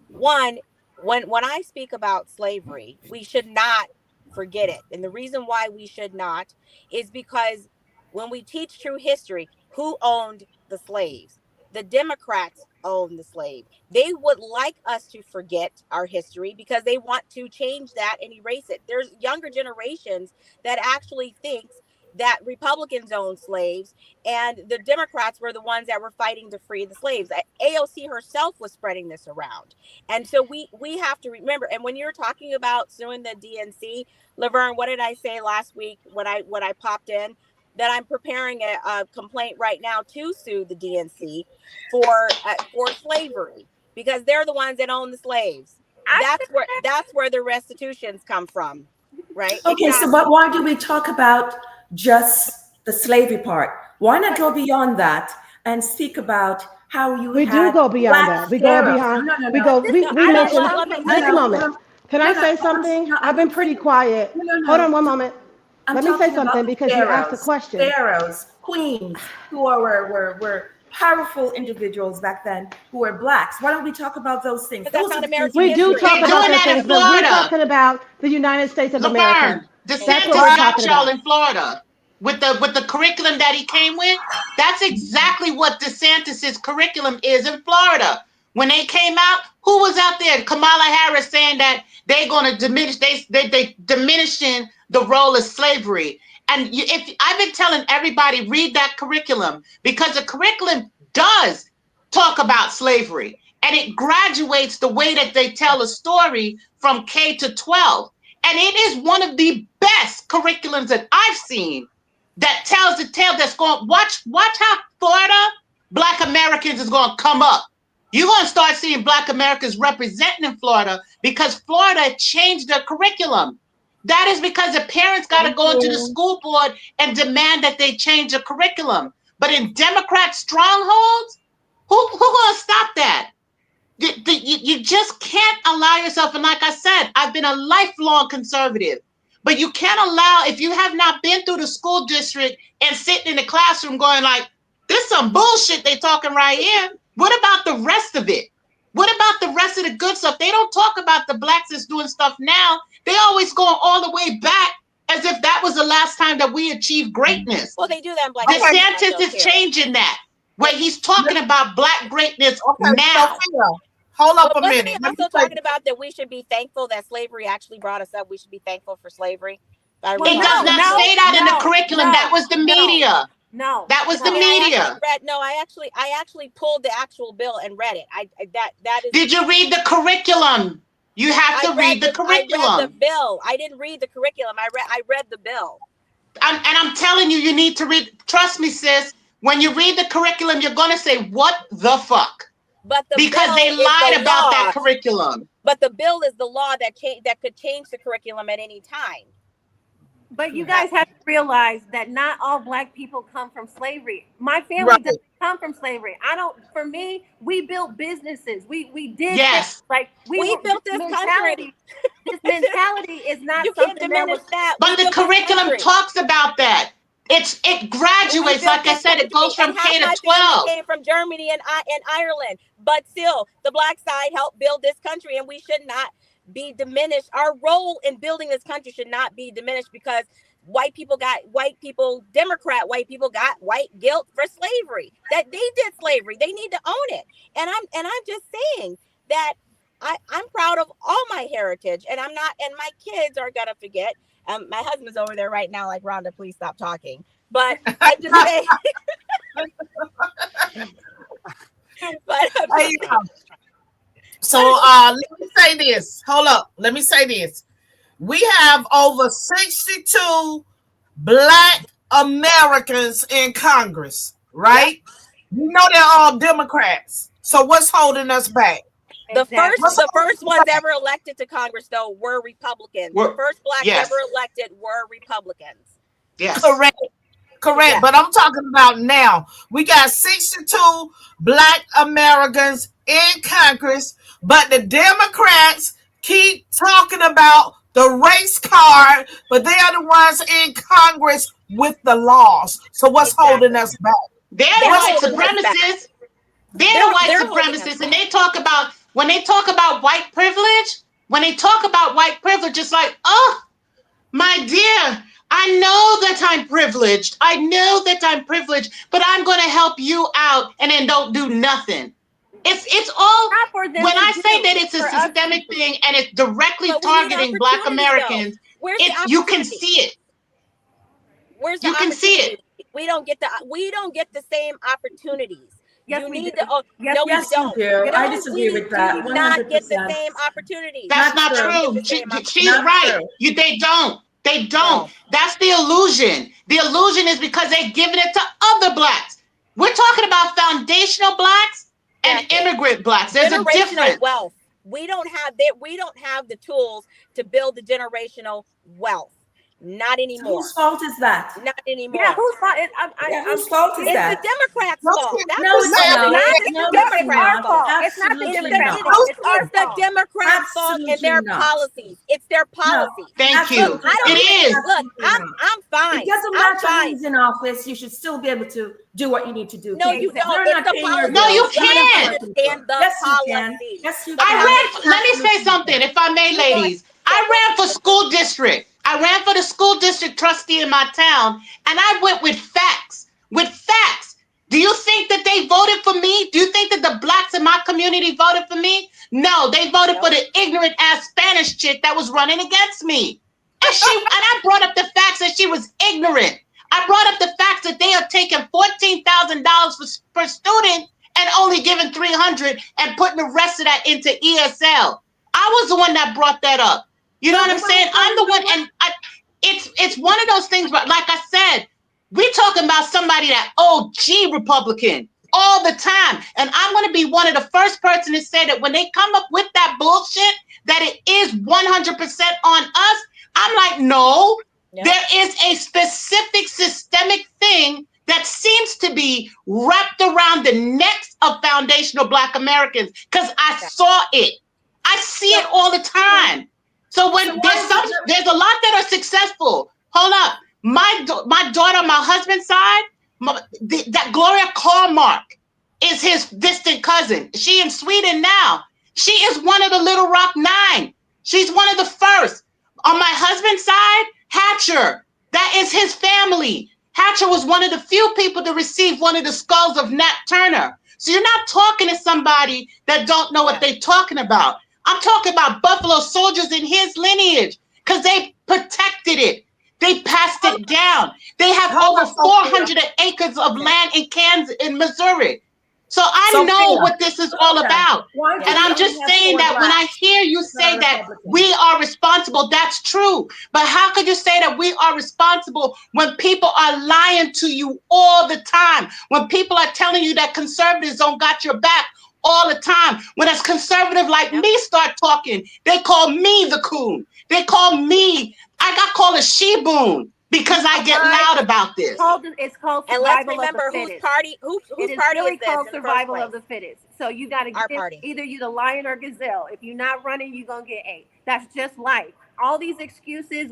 One, when I speak about slavery, we should not forget it. And the reason why we should not is because when we teach true history, who owned the slaves? The Democrats owned the slave. They would like us to forget our history because they want to change that and erase it. There's younger generations that actually thinks that Republicans owned slaves and the Democrats were the ones that were fighting to free the slaves. AOC herself was spreading this around. And so we have to remember. And when you're talking about suing the DNC, Lavern, what did I say last week when I popped in? That I'm preparing a complaint right now to sue the DNC for slavery because they're the ones that own the slaves. That's where the restitutions come from, right? Okay, Exactly. so why do we talk about just the slavery part? Why not go beyond that and speak about how you We do go beyond that. We go beyond. No. We go. We mentioned. Let me Just a moment. Can I say something? I've been pretty quiet. Hold on one moment. Let me say something because you asked a question. Pharaohs, queens, who were powerful individuals back then who were blacks. Why don't we talk about those things? But that's not American We do history. talk about doing those that in things, but we're Florida. talking about the United States of America. Lavern, That's DeSantis what we're got talking y'all about. in Florida with the curriculum that he came with. That's exactly what DeSantis's curriculum is in Florida. When they came out, who was out there? Kamala Harris saying that they're going to diminish. They diminishing the role of slavery. And if I've been telling everybody, read that curriculum because the curriculum does talk about slavery and it graduates the way that they tell a story from K to 12. And it is one of the best curriculums that I've seen that tells the tale that's going, watch how Florida Black Americans is going to come up. You're going to start seeing Black Americans representing in Florida because Florida changed their curriculum. That is because the parents got to go into the school board and demand that they change the curriculum. But in Democrat strongholds, who going to stop that? You just can't allow yourself. And like I said, I've been a lifelong conservative. But you can't allow, if you have not been through the school district and sitting in the classroom going like, this some bullshit they talking right here. What about the rest of it? What about the rest of the good stuff? They don't talk about the blacks that's doing stuff now. They always going all the way back as if that was the last time that we achieved greatness. Well, they do that in Black DeSantis is changing that, where he's talking about Black greatness now. Sophia, hold up a wasn't minute. he also talking about that we should be thankful that slavery actually brought us up? We should be thankful for slavery. It does not say that in the curriculum. That was the media. No, that was the media. I actually pulled the actual bill and read it. That is. Did you read the curriculum? You have to read the curriculum. I read the bill. I didn't read the curriculum. I read the bill. I'm telling you, you need to read. Trust me, sis. When you read the curriculum, you're gonna say, "What the fuck?" But because they lied about that curriculum. But the bill is the law that could change the curriculum at any time. But you guys have to realize that not all Black people come from slavery. My family doesn't come from slavery. For me, we built businesses. We did yes. We built this country. This mentality is not you something can't diminish that. But the curriculum talks about that. It graduates, like I said, it goes from K to 12. Came from Germany and Ireland, but still, the Black side helped build this country, and we should not be diminished. Our role in building this country should not be diminished because Democrat white people got white guilt for slavery. That they did slavery. They need to own it. And I'm just saying that I'm proud of all my heritage, and I'm not. And my kids are gonna forget. My husband's over there right now, like, Rhonda, please stop talking. But I'm just saying. So let me say this. Hold up. Let me say this. We have over 62 Black Americans in Congress, right? You know they're all Democrats. So what's holding us back? The first ones ever elected to Congress, though, were Republicans. The first Blacks ever elected were Republicans. Yes. Correct. Yeah. But I'm talking about now. We got 62 Black Americans in Congress, but the Democrats keep talking about the race card, but they are the ones in Congress with the laws. So what's holding us back? They're the white supremacists. They're the white supremacists, and they talk about, when they talk about white privilege, it's like, oh, my dear, I know that I'm privileged. But I'm going to help you out, and then don't do nothing. It's all, when I say that it's a systemic thing and it's directly targeting Black Americans, you can see it. Where's the opportunity? We don't get the same opportunities. Yes, you we need do. to. Yes, no, yes, we don't. you do. I disagree with that. You do not get the 100%. same opportunities. That's not true. She's right. They don't. No. That's the illusion. The illusion is because they're giving it to other Blacks. We're talking about foundational Blacks and immigrant Blacks. There's a difference. Wealth. We don't have the tools to build the generational wealth. Not anymore. Whose fault is that? Not anymore. Yeah, whose fault is that? It's the Democrats' fault. No, it's not. It's the Democrats' fault. It's not the Democrats' fault. It's our It's the Democrats' fault and their policies. It's their policies. Thank you. Look, Look, I'm fine. It doesn't matter who's in office. You should still be able to do what you need to do. No, you don't. It's the policy. No, you can't. Yes, you can. Yes, you can. Let me say something, if I may, ladies. I ran for school district. I ran for the school district trustee in my town, and I went with facts. Do you think that they voted for me? Do you think that the Blacks in my community voted for me? No, they voted for the ignorant ass Spanish chick that was running against me. And I brought up the facts that she was ignorant. I brought up the facts that they are taking $14,000 per student and only giving $300 and putting the rest of that into ESL. I was the one that brought that up. You know what I'm saying? I'm the one, and it's one of those things, but like I said, we're talking about somebody that OG Republican all the time. And I'm going to be one of the first person to say that when they come up with that bullshit, that it is 100% on us. I'm like, no, there is a specific systemic thing that seems to be wrapped around the necks of foundational Black Americans, because I saw it. I see it all the time. So when there's a lot that are successful. Hold up. My daughter on my husband's side, that Gloria Carmark is his distant cousin. She in Sweden now. She is one of the Little Rock Nine. She's one of the first. On my husband's side, Hatcher, that is his family. Hatcher was one of the few people to receive one of the skulls of Nat Turner. So you're not talking to somebody that don't know what they're talking about. I'm talking about Buffalo Soldiers in his lineage, because they protected it. They passed it down. They have over 400 acres of land in Kansas, in Missouri. So I know what this is all about. And I'm just saying that when I hear you say that we are responsible, that's true. But how could you say that we are responsible when people are lying to you all the time? When people are telling you that conservatives don't got your back all the time? When a conservative like me start talking, they call me the coon. They call me, I got called a she-boon because I get loud about this. It's called survival. And let's remember whose party really is called this survival of the fittest. So you got to get party. Either you the lion or gazelle. If you're not running, you're gonna get ate. That's just life. All these excuses,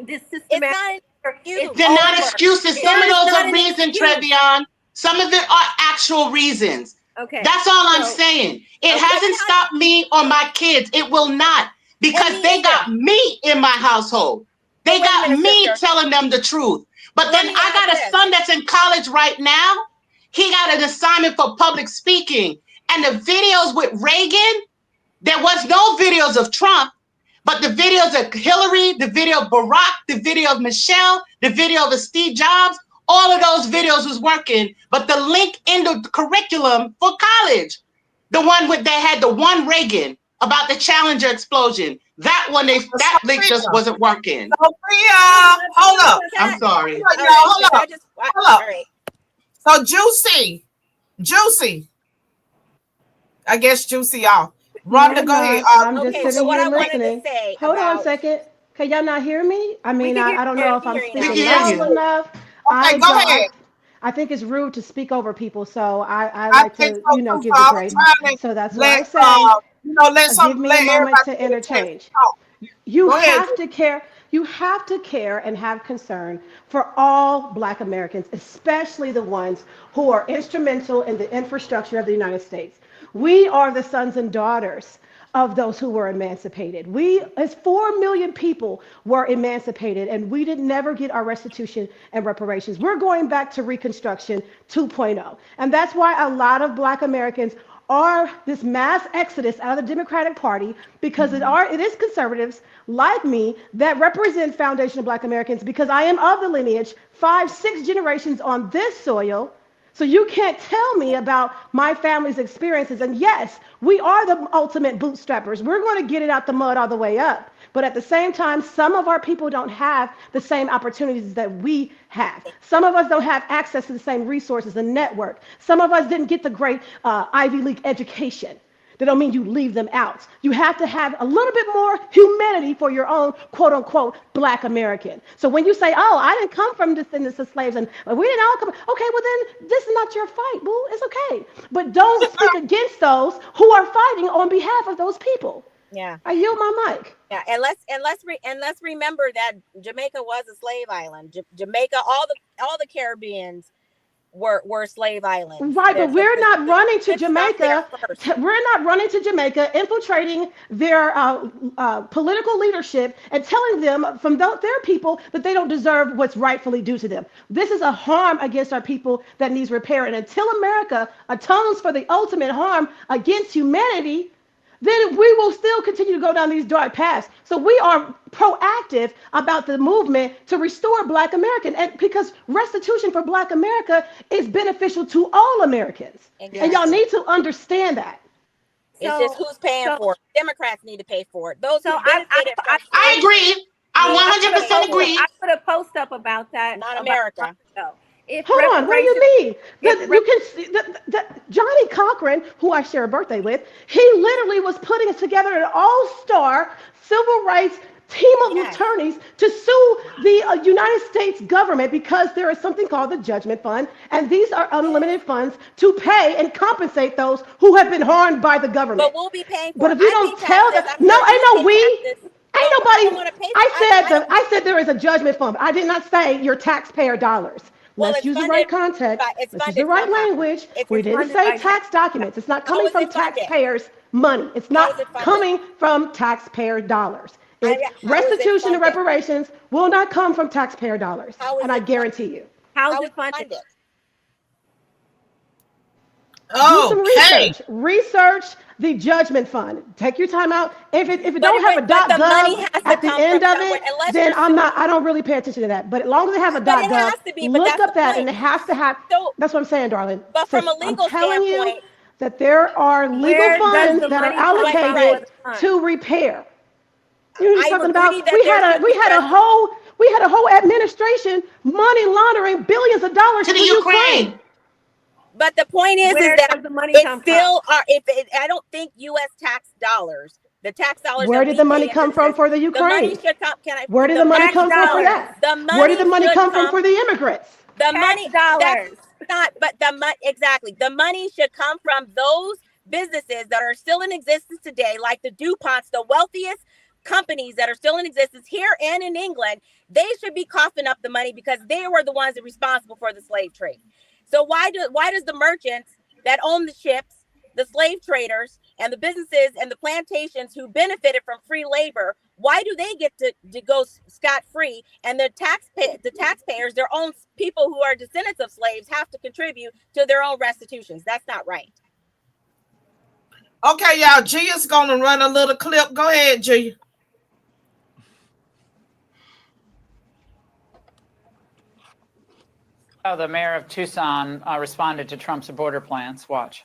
this systematic. They're not excuses. Some of those are reasons, Trevian. Some of it are actual reasons. Okay. That's all I'm saying. It hasn't stopped me or my kids. It will not, because they got me in my household. They got me telling them the truth. But then I got a son that's in college right now. He got an assignment for public speaking. And the videos with Reagan, there was no videos of Trump, but the videos of Hillary, the video of Barack, the video of Michelle, the video of Steve Jobs, all of those videos was working. But the link in the curriculum for college, the one with they had the one Reagan about the Challenger explosion, that one that link just wasn't working. Sophia, hold up. I'm sorry. Hold up. So Juicy. I guess Juicy, y'all. Ronda, go ahead. I'm just sitting here listening. Hold on a second. Can y'all not hear me? I mean, I don't know if I'm speaking loud enough. Okay, go ahead. I think it's rude to speak over people, so I like to, give the grace. So that's why I say, give me a moment to interchange. You Go ahead. have to care. You have to care and have concern for all Black Americans, especially the ones who are instrumental in the infrastructure of the United States. We are the sons and daughters of those who were emancipated. We, as 4 million people, were emancipated, and we did never get our restitution and reparations. We're going back to Reconstruction 2.0. And that's why a lot of Black Americans are this mass exodus out of the Democratic Party, because it is conservatives like me that represent foundational Black Americans, because I am of the lineage 5, 6 generations on this soil. So you can't tell me about my family's experiences. And yes, we are the ultimate bootstrappers. We're going to get it out the mud all the way up. But at the same time, some of our people don't have the same opportunities that we have. Some of us don't have access to the same resources and network. Some of us didn't get the great Ivy League education. That don't mean you leave them out. You have to have a little bit more humanity for your own quote unquote Black American. So when you say, oh, I didn't come from descendants of slaves and we didn't all come, okay, well then this is not your fight, boo. It's okay. But don't speak against those who are fighting on behalf of those people. Yeah. I yield my mic. Yeah, and let's remember that Jamaica was a slave island. Jamaica, all the Caribbeans were slave islands. Right, but we're not running to Jamaica. We're not running to Jamaica, infiltrating their political leadership and telling them from their people that they don't deserve what's rightfully due to them. This is a harm against our people that needs repair. And until America atones for the ultimate harm against humanity, then we will still continue to go down these dark paths. So we are proactive about the movement to restore Black American, and because restitution for Black America is beneficial to all Americans. Exactly. And y'all need to understand that. It's just who's paying for it. Democrats need to pay for it. Those who benefited from I agree. I 100% agree. I put a post up about that. Not America. Hold on, what do you mean? You can see that Johnny Cochran, who I share a birthday with, he literally was putting together an all-star civil rights team of attorneys to sue the United States government because there is something called the Judgment Fund, and these are unlimited funds to pay and compensate those who have been harmed by the government. But we'll be paying for But if you don't tell them, ain't nobody. I said there is a judgment fund. I did not say your taxpayer dollars. Let's use the right context. Let's use the right language. We didn't say tax documents. It's not coming from taxpayers' money. It's not coming from taxpayer dollars. Restitution and reparations will not come from taxpayer dollars. And I guarantee you. How's it funded? Do some research. Research the Judgment Fund. Take your time out. If it don't have a .gov at the end of it, then I don't really pay attention to that. But as long as they have a .gov, look up that, and it has to have. That's what I'm saying, darling. But from a legal standpoint, I'm telling you that there are legal funds that are allocated to repair. You're just talking about we had a whole administration money laundering billions of dollars to the Ukraine. But the point is that the money it still are. I don't think U.S. tax dollars, the tax dollars. Where did the money come from for the Ukraine? The money should come. Where did the money come from for that? Where did the money come from for the immigrants? The money dollars. But the money exactly. The money should come from those businesses that are still in existence today, like the DuPonts, the wealthiest companies that are still in existence here and in England. They should be coughing up the money because they were the ones that were responsible for the slave trade. So why does the merchants that own the ships, the slave traders, and the businesses and the plantations who benefited from free labor, why do they get to go scot-free, and the taxpayers, their own people who are descendants of slaves, have to contribute to their own restitutions? That's not right. Okay, y'all, G is gonna run a little clip. Go ahead, G. The mayor of Tucson responded to Trump's border plans. Watch.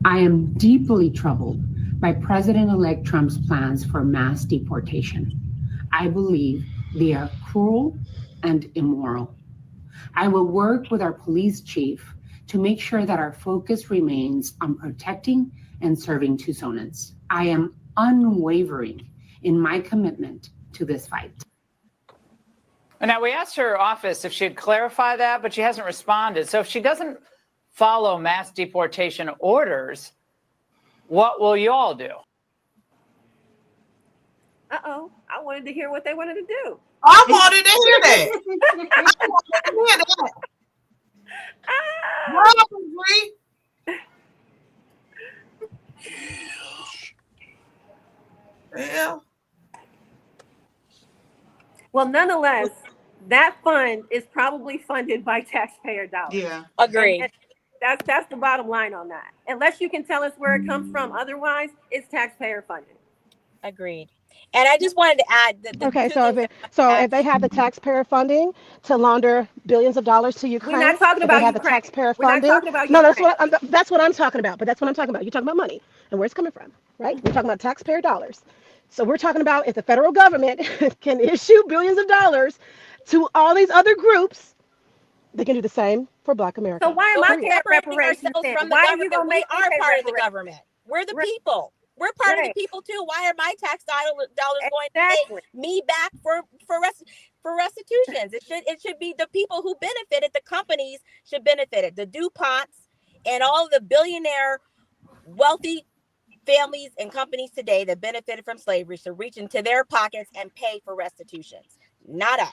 I am deeply troubled by President-elect Trump's plans for mass deportation. I believe they are cruel and immoral. I will work with our police chief to make sure that our focus remains on protecting and serving Tucsonans. I am unwavering in my commitment to this fight. Now, we asked her office if she'd clarify that, but she hasn't responded. So if she doesn't follow mass deportation orders, what will you all do? Uh-oh, I wanted to hear what they wanted to do. I wanted to hear that. I wanted to hear that. What happened, Bree? Yeah. Well, nonetheless, that fund is probably funded by taxpayer dollars. Yeah. Agreed. And that's the bottom line on that. Unless you can tell us where it comes from, otherwise, it's taxpayer funded. Agreed. And I just wanted to add that the Okay, two so things that if they have the taxpayer funding to launder billions of dollars to Ukraine, We're not talking if they about have the Ukraine. taxpayer We're not funding, talking about no, Ukraine. that's what I'm talking about. But that's what I'm talking about. You're talking about money and where it's coming from, right? We're talking about taxpayer dollars. So we're talking about if the federal government can issue billions of dollars to all these other groups, they can do the same for Black America. So why am but I we're paying separating reparations ourselves then? from the Why are you government. gonna We make me are pay part of the reparations? government. We're the people. We're part of the people too. Why are my tax dollars going to pay me back for restitutions? It should be the people who benefited. The companies should benefit it. The DuPonts and all the billionaire wealthy families and companies today that benefited from slavery should reach into their pockets and pay for restitutions, not us.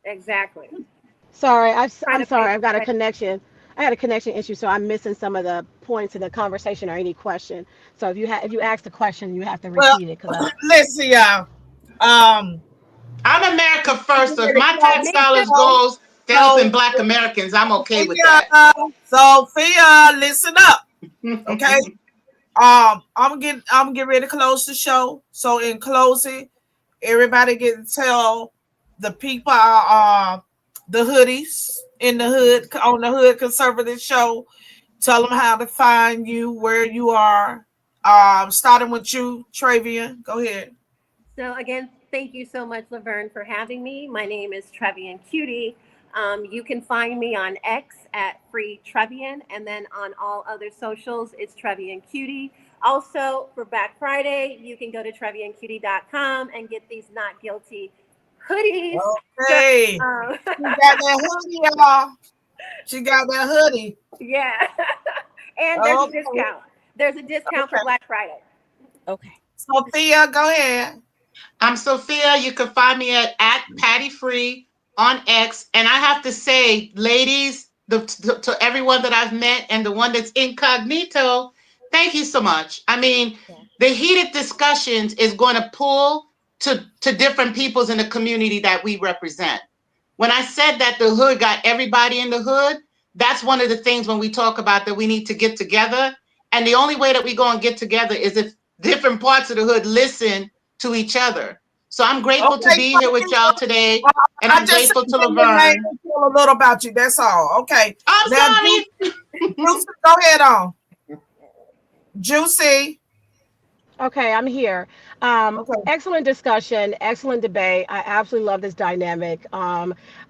Exactly. Sorry, I'm sorry. I've got a connection. I had a connection issue, so I'm missing some of the points in the conversation or any question. So if you ask the question, you have to Well, repeat it because listen, y'all. I'm America first. So if my tax dollars goes to helping Black Americans, I'm okay with that. Sophia, listen up. Okay. I'm getting ready to close the show. So in closing, everybody get to tell the people the hoodies in the hood on the Hood Conservative Show. Tell them how to find you, where you are. Starting with you, Trevian. Go ahead. So again, thank you so much, Lavern, for having me. My name is Trevian Kutti. You can find me on X at Free Trevian, and then on all other socials, it's Trevian Kutti. Also, for Black Friday, you can go to treviankutti.com and get these Not Guilty hoodies. Okay. So, She got that hoodie, y'all. She got that hoodie. Yeah. And there's a discount. There's a discount for Black Friday. Okay. Sophia, go ahead. I'm Sophia. You can find me at Patty Free on X. And I have to say, ladies, to everyone that I've met and the one that's incognito, thank you so much. I mean, the heated discussions is going to pull to different peoples in the community that we represent. When I said that the hood got everybody in the hood, that's one of the things when we talk about that we need to get together. And the only way that we go and get together is if different parts of the hood listen to each other. So I'm grateful to be here with y'all today. And I'm grateful to Lavern. A little about you. That's all. Okay. I'm sorry. Juicy, go ahead on. Juicy. Okay, I'm here. Excellent discussion, excellent debate. I absolutely love this dynamic.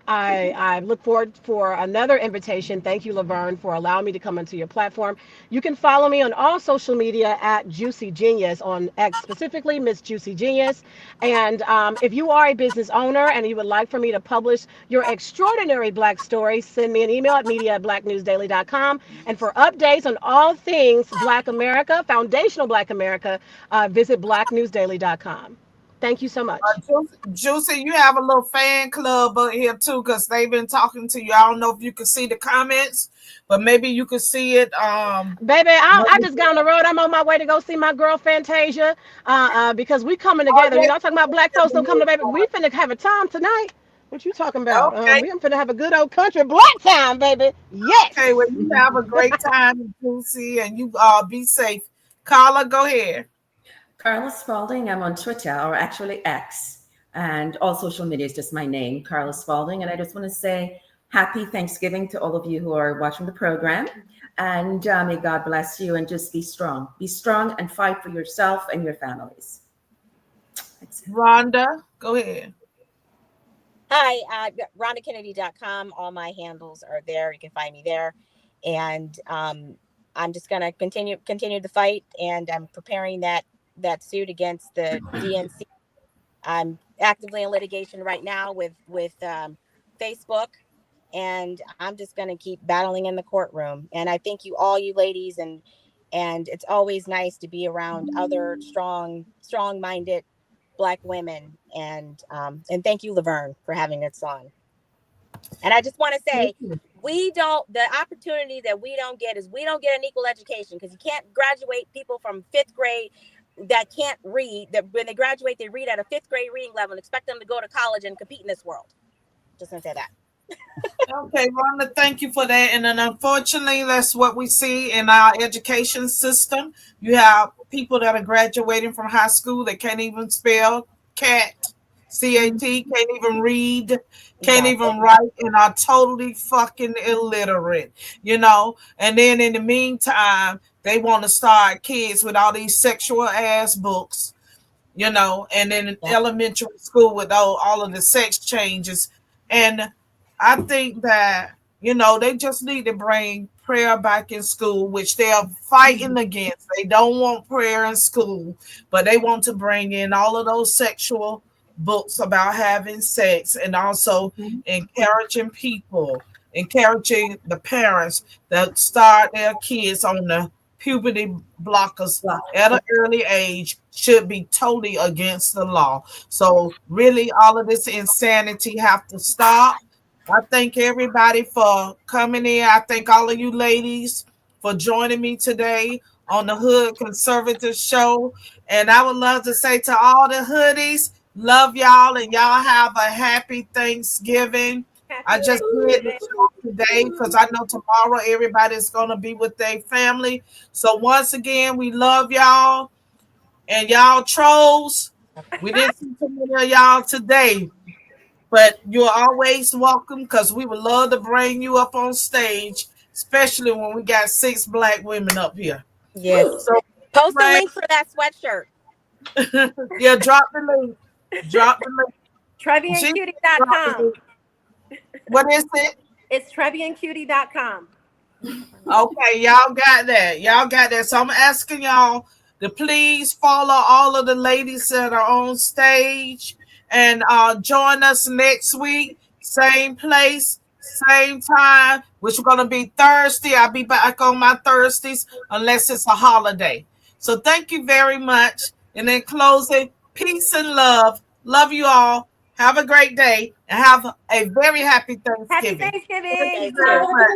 I look forward for another invitation. Thank you, Lavern, for allowing me to come onto your platform. You can follow me on all social media at Juicy Genius, on X specifically, Miss Juicy Genius. And if you are a business owner and you would like for me to publish your extraordinary Black story, send me an email at media@blacknewsdaily.com. And for updates on all things Black America, foundational Black America, visit blacknewsdaily.com. Thank you so much. Juicy, you have a little fan club up here too, because they've been talking to you. I don't know if you can see the comments, but maybe you can see it. Baby, I just got on the road. I'm on my way to go see my girl Fantasia, because we coming together. You know, I'm talking about Black folks don't come to baby. We finna have a time tonight. What you talking about? We finna have a good old country Black time, baby. Yes. Okay, well, you have a great time, Juicy, and you be safe. Carla, go ahead. Carla Spalding. I'm on Twitter, or actually X, and all social media is just my name, Carla Spalding. And I just want to say happy Thanksgiving to all of you who are watching the program. And may God bless you, and just be strong. Be strong and fight for yourself and your families. Rhonda, go ahead. Hi, RondaKennedy.com. All my handles are there. You can find me there. And I'm just going to continue the fight, and I'm preparing that suit against the DNC. I'm actively in litigation right now with Facebook, and I'm just going to keep battling in the courtroom. And I thank you ladies, and it's always nice to be around other strong-minded Black women. And thank you, Lavern, for having us on. And I just want to say, the opportunity that we don't get is we don't get an equal education, because you can't graduate people from 5th grade that can't read, that when they graduate, they read at a 5th grade reading level and expect them to go to college and compete in this world. Just gonna say that. Okay, Rhonda, thank you for that. And then unfortunately, that's what we see in our education system. You have people that are graduating from high school that can't even spell cat, C-A-T, can't even read, can't even write, and are totally fucking illiterate, you know? And then in the meantime, they want to start kids with all these sexual ass books, you know, and then in elementary school with all of the sex changes. And I think that, you know, they just need to bring prayer back in school, which they are fighting against. They don't want prayer in school, but they want to bring in all of those sexual books about having sex, and also encouraging the parents that start their kids on the puberty blockers at an early age should be totally against the law. So really, all of this insanity have to stop. I thank everybody for coming in. I thank all of you ladies for joining me today on the Hood Conservative Show. And I would love to say to all the hoodies, love y'all, and y'all have a happy Thanksgiving. I just did the show today because I know tomorrow everybody's going to be with their family. So once again, we love y'all. And y'all trolls, we didn't see too many of y'all today. But you're always welcome, because we would love to bring you up on stage, especially when we got 6 Black women up here. Yes. So post a link for that sweatshirt. Yeah, drop the link. Drop the link. TrevianKutti.com. What is it? It's TrevianKutti.com. Okay, y'all got that. Y'all got that. So I'm asking y'all to please follow all of the ladies that are on stage, and join us next week, same place, same time, which is going to be Thursday. I'll be back on my Thursdays unless it's a holiday. So thank you very much. And in closing, peace and love. Love you all. Have a great day and have a very happy Thanksgiving. Happy Thanksgiving.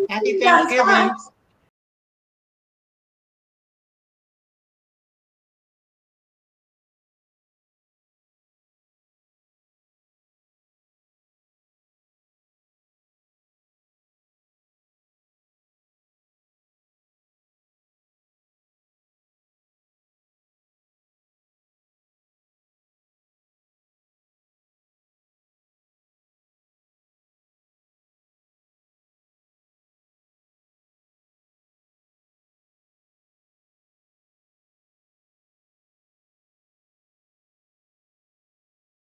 Happy Thanksgiving.